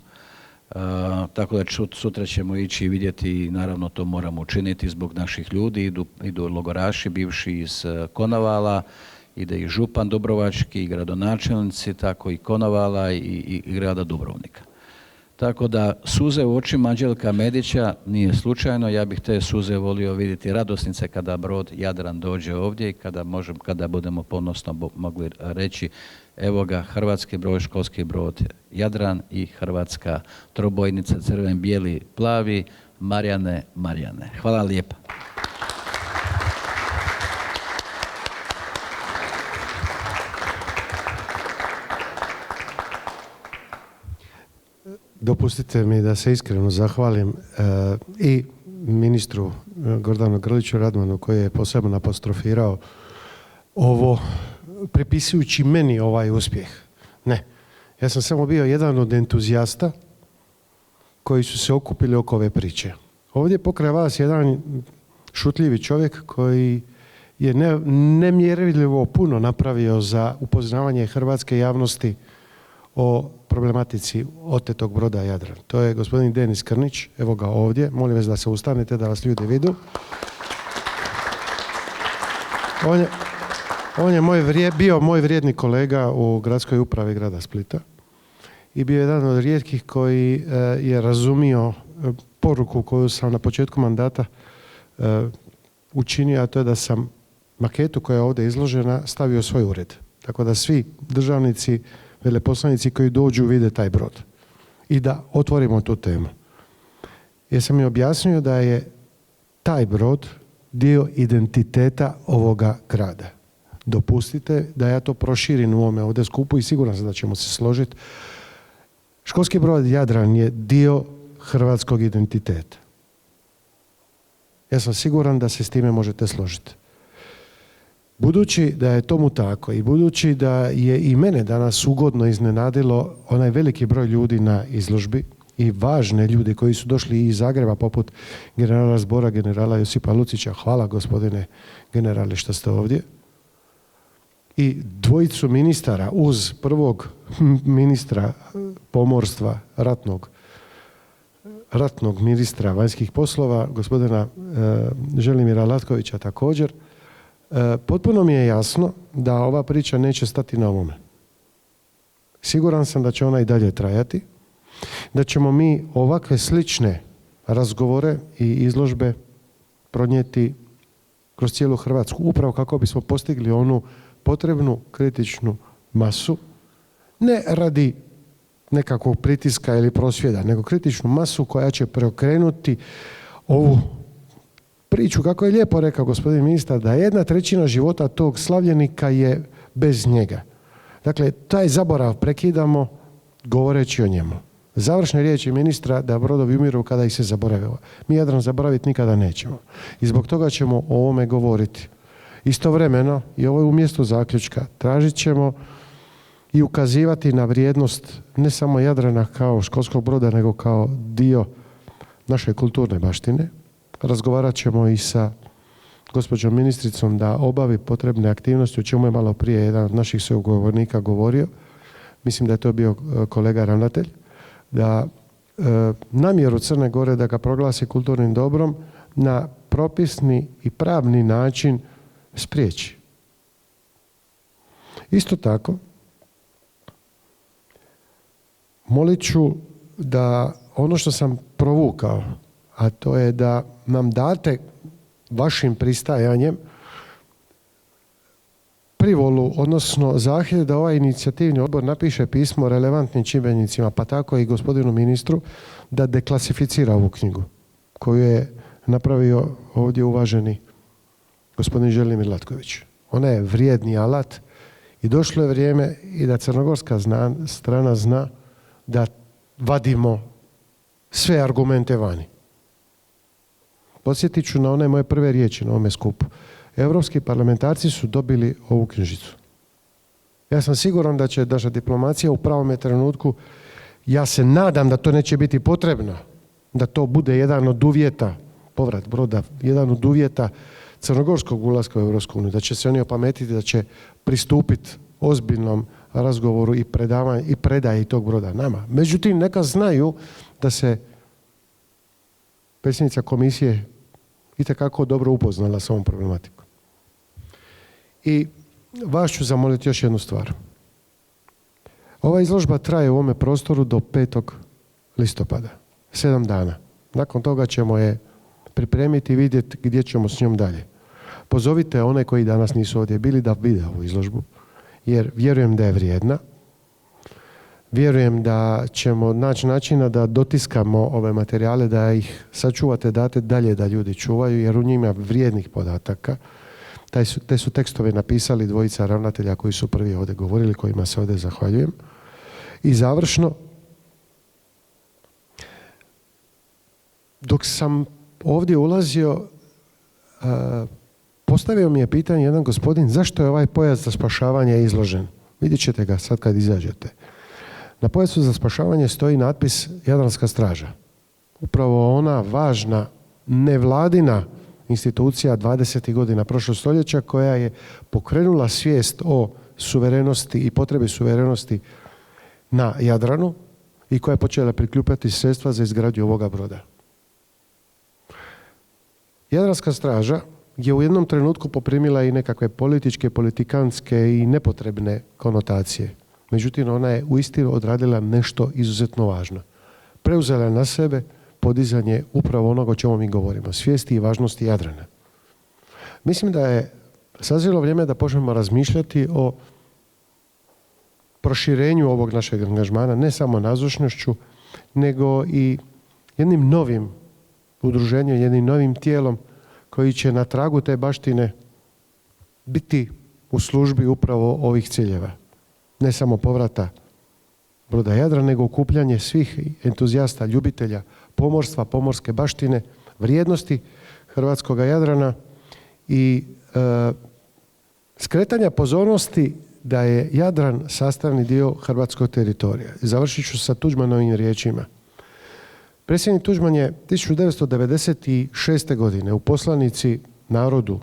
Tako da sutra ćemo ići i vidjeti, naravno to moramo učiniti zbog naših ljudi, idu logoraši bivši iz Konavala, ide i župan dubrovački, i gradonačelnici, tako i Konavala i grada Dubrovnika. Tako da suze u očima Anđelka Medića nije slučajno, ja bih te suze volio vidjeti radosnice kada brod Jadran dođe ovdje i kada budemo ponosno mogli reći evo ga hrvatski brod, školski brod Jadran i hrvatska trobojnica crven, bijeli, plavi, Marjane. Hvala lijepa. Dopustite mi da se iskreno zahvalim i ministru Gordanu Grliću Radmanu koji je posebno apostrofirao ovo pripisujući meni ovaj uspjeh. Ne, ja sam samo bio jedan od entuzijasta koji su se okupili oko ove priče. Ovdje pokraj vas jedan šutljivi čovjek koji je nemjerljivo puno napravio za upoznavanje hrvatske javnosti o problematici otetog broda Jadran. To je gospodin Denis Krnić, evo ga ovdje. Molim vas da se ustanete da vas ljudi vidu. On je bio moj vrijedni kolega u gradskoj upravi grada Splita i bio je jedan od rijetkih koji je razumio poruku koju sam na početku mandata učinio, a to je da sam maketu koja je ovdje izložena stavio u svoj ured. Tako da svi državnici, veleposlanici koji dođu vide taj brod i da otvorimo tu temu. Jer sam mi objasnio da je taj brod dio identiteta ovoga grada. Dopustite da ja to proširim u ovome ovdje skupu i siguran sam da ćemo se složiti. Školski brod Jadran je dio hrvatskog identiteta. Ja sam siguran da se s time možete složiti. Budući da je tomu tako i budući da je i mene danas ugodno iznenadilo onaj veliki broj ljudi na izložbi i važne ljude koji su došli iz Zagreba poput generala zbora, generala Josipa Lucića, hvala gospodine generale što ste ovdje, i dvojicu ministara uz prvog ministra pomorstva, ratnog ministra vanjskih poslova, gospodina Želimira Latkovića također, potpuno mi je jasno da ova priča neće stati na ovome. Siguran sam da će ona i dalje trajati, da ćemo mi ovakve slične razgovore i izložbe pronijeti kroz cijelu Hrvatsku, upravo kako bismo postigli onu potrebnu kritičnu masu, ne radi nekakvog pritiska ili prosvjeda, nego kritičnu masu koja će preokrenuti ovu priču, kako je lijepo rekao gospodin ministar, da 1/3 života tog slavljenika je bez njega. Dakle, taj zaborav prekidamo govoreći o njemu. Završne riječi ministra da brodovi umiru kada ih se zaboravi. Mi Jadran zaboraviti nikada nećemo. I zbog toga ćemo o ovome govoriti. Istovremeno, i ovo je u mjestu zaključka, tražit ćemo i ukazivati na vrijednost ne samo Jadrana kao školskog broda, nego kao dio naše kulturne baštine. Razgovarat ćemo i sa gospođom ministricom da obavi potrebne aktivnosti, o čemu je malo prije jedan od naših sugovornika govorio. Mislim da je to bio kolega ravnatelj, da namjeru Crne Gore da ga proglasi kulturnim dobrom na propisni i pravni način spriječi. Isto tako, molit ću da ono što sam provukao, a to je da nam date vašim pristajanjem privolu, odnosno zahtjev da ovaj inicijativni odbor napiše pismo relevantnim čimbenicima, pa tako i gospodinu ministru, da deklasificira ovu knjigu koju je napravio ovdje uvaženi gospodin Želimir Latković. Ona je vrijedni alat i došlo je vrijeme i da crnogorska strana zna da vadimo sve argumente vani. Podsjetit ću na one moje prve riječi na ovome skupu. Europski parlamentarci su dobili ovu knjižicu. Ja sam siguran da će naša diplomacija u pravome trenutku, ja se nadam da to neće biti potrebno, da to bude jedan od uvjeta, povrat broda, jedan od uvjeta crnogorskog ulaska u Europsku uniju, da će se oni opametiti, da će pristupiti ozbiljnom razgovoru i predaji tog broda nama. Međutim, neka znaju da se predsjednica komisije itekako dobro upoznala s ovom problematikom. I vas ću zamoliti još jednu stvar. Ova izložba traje u ovome prostoru do 5. listopada. 7 dana. Nakon toga ćemo je pripremiti i vidjeti gdje ćemo s njom dalje. Pozovite one koji danas nisu ovdje bili da vide ovu izložbu, jer vjerujem da je vrijedna. Vjerujem da ćemo naći načina da dotiskamo ove materijale, da ih sačuvate, date dalje da ljudi čuvaju, jer u njima vrijednih podataka. Te su tekstove napisali dvojica ravnatelja koji su prvi ovdje govorili, kojima se ovdje zahvaljujem. I završno, dok sam ovdje ulazio, postavio mi je pitanje jedan gospodin, zašto je ovaj pojas za spašavanje izložen? Vidjet ćete ga sad kad izađete. Na pojasu za spašavanje stoji natpis Jadranska straža. Upravo ona važna nevladina institucija 20. godina prošlog stoljeća koja je pokrenula svijest o suverenosti i potrebi suverenosti na Jadranu i koja je počela prikupljati sredstva za izgradnju ovoga broda. Jadranska straža je u jednom trenutku poprimila i nekakve političke, politikantske i nepotrebne konotacije. Međutim, ona je uistinu odradila nešto izuzetno važno. Preuzela je na sebe podizanje upravo onoga o čemu mi govorimo, svijesti i važnosti Jadrana. Mislim da je sazrelo vrijeme da počnemo razmišljati o proširenju ovog našeg angažmana, ne samo nazočnošću, nego i jednim novim udruženjem, jednim novim tijelom koji će na tragu te baštine biti u službi upravo ovih ciljeva. Ne samo povrata broda Jadran, nego okupljanje svih entuzijasta, ljubitelja pomorstva, pomorske baštine, vrijednosti hrvatskog Jadrana i skretanja pozornosti da je Jadran sastavni dio hrvatskog teritorija. Završit ću sa Tuđmanovim riječima. Predsjednik Tuđman je 1996. godine u poslanici narodu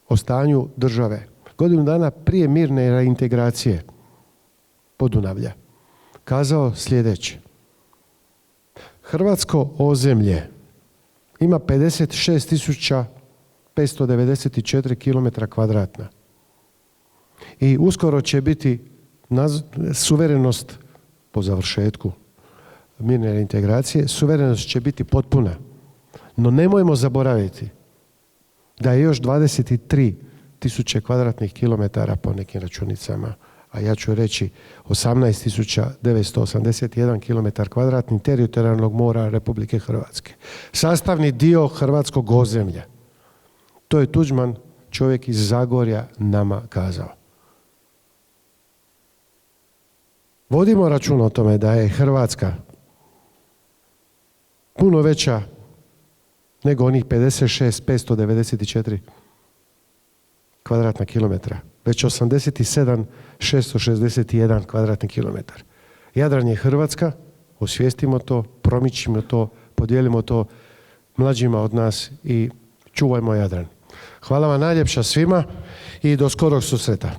o stanju države, godinu dana prije mirne reintegracije Podunavlja, kazao sljedeće. Hrvatsko ozemlje ima 56.594 km2 i uskoro će biti suverenost po završetku mirne reintegracije, suverenost će biti potpuna. No nemojmo zaboraviti da je još 23.000 kvadratnih kilometara po nekim računicama, a ja ću reći 18.981 km kvadratni teritorijalnog mora Republike Hrvatske. Sastavni dio hrvatskog ozemlja. To je Tuđman, čovjek iz Zagorja, nama kazao. Vodimo račun o tome da je Hrvatska puno veća nego onih 56.594 kvadratna kilometra, već 87.661 kvadratni kilometar. Jadran je Hrvatska, osvijestimo to, promičimo to, podijelimo to mlađima od nas i čuvajmo Jadran. Hvala vam najljepša svima i do skorog susreta.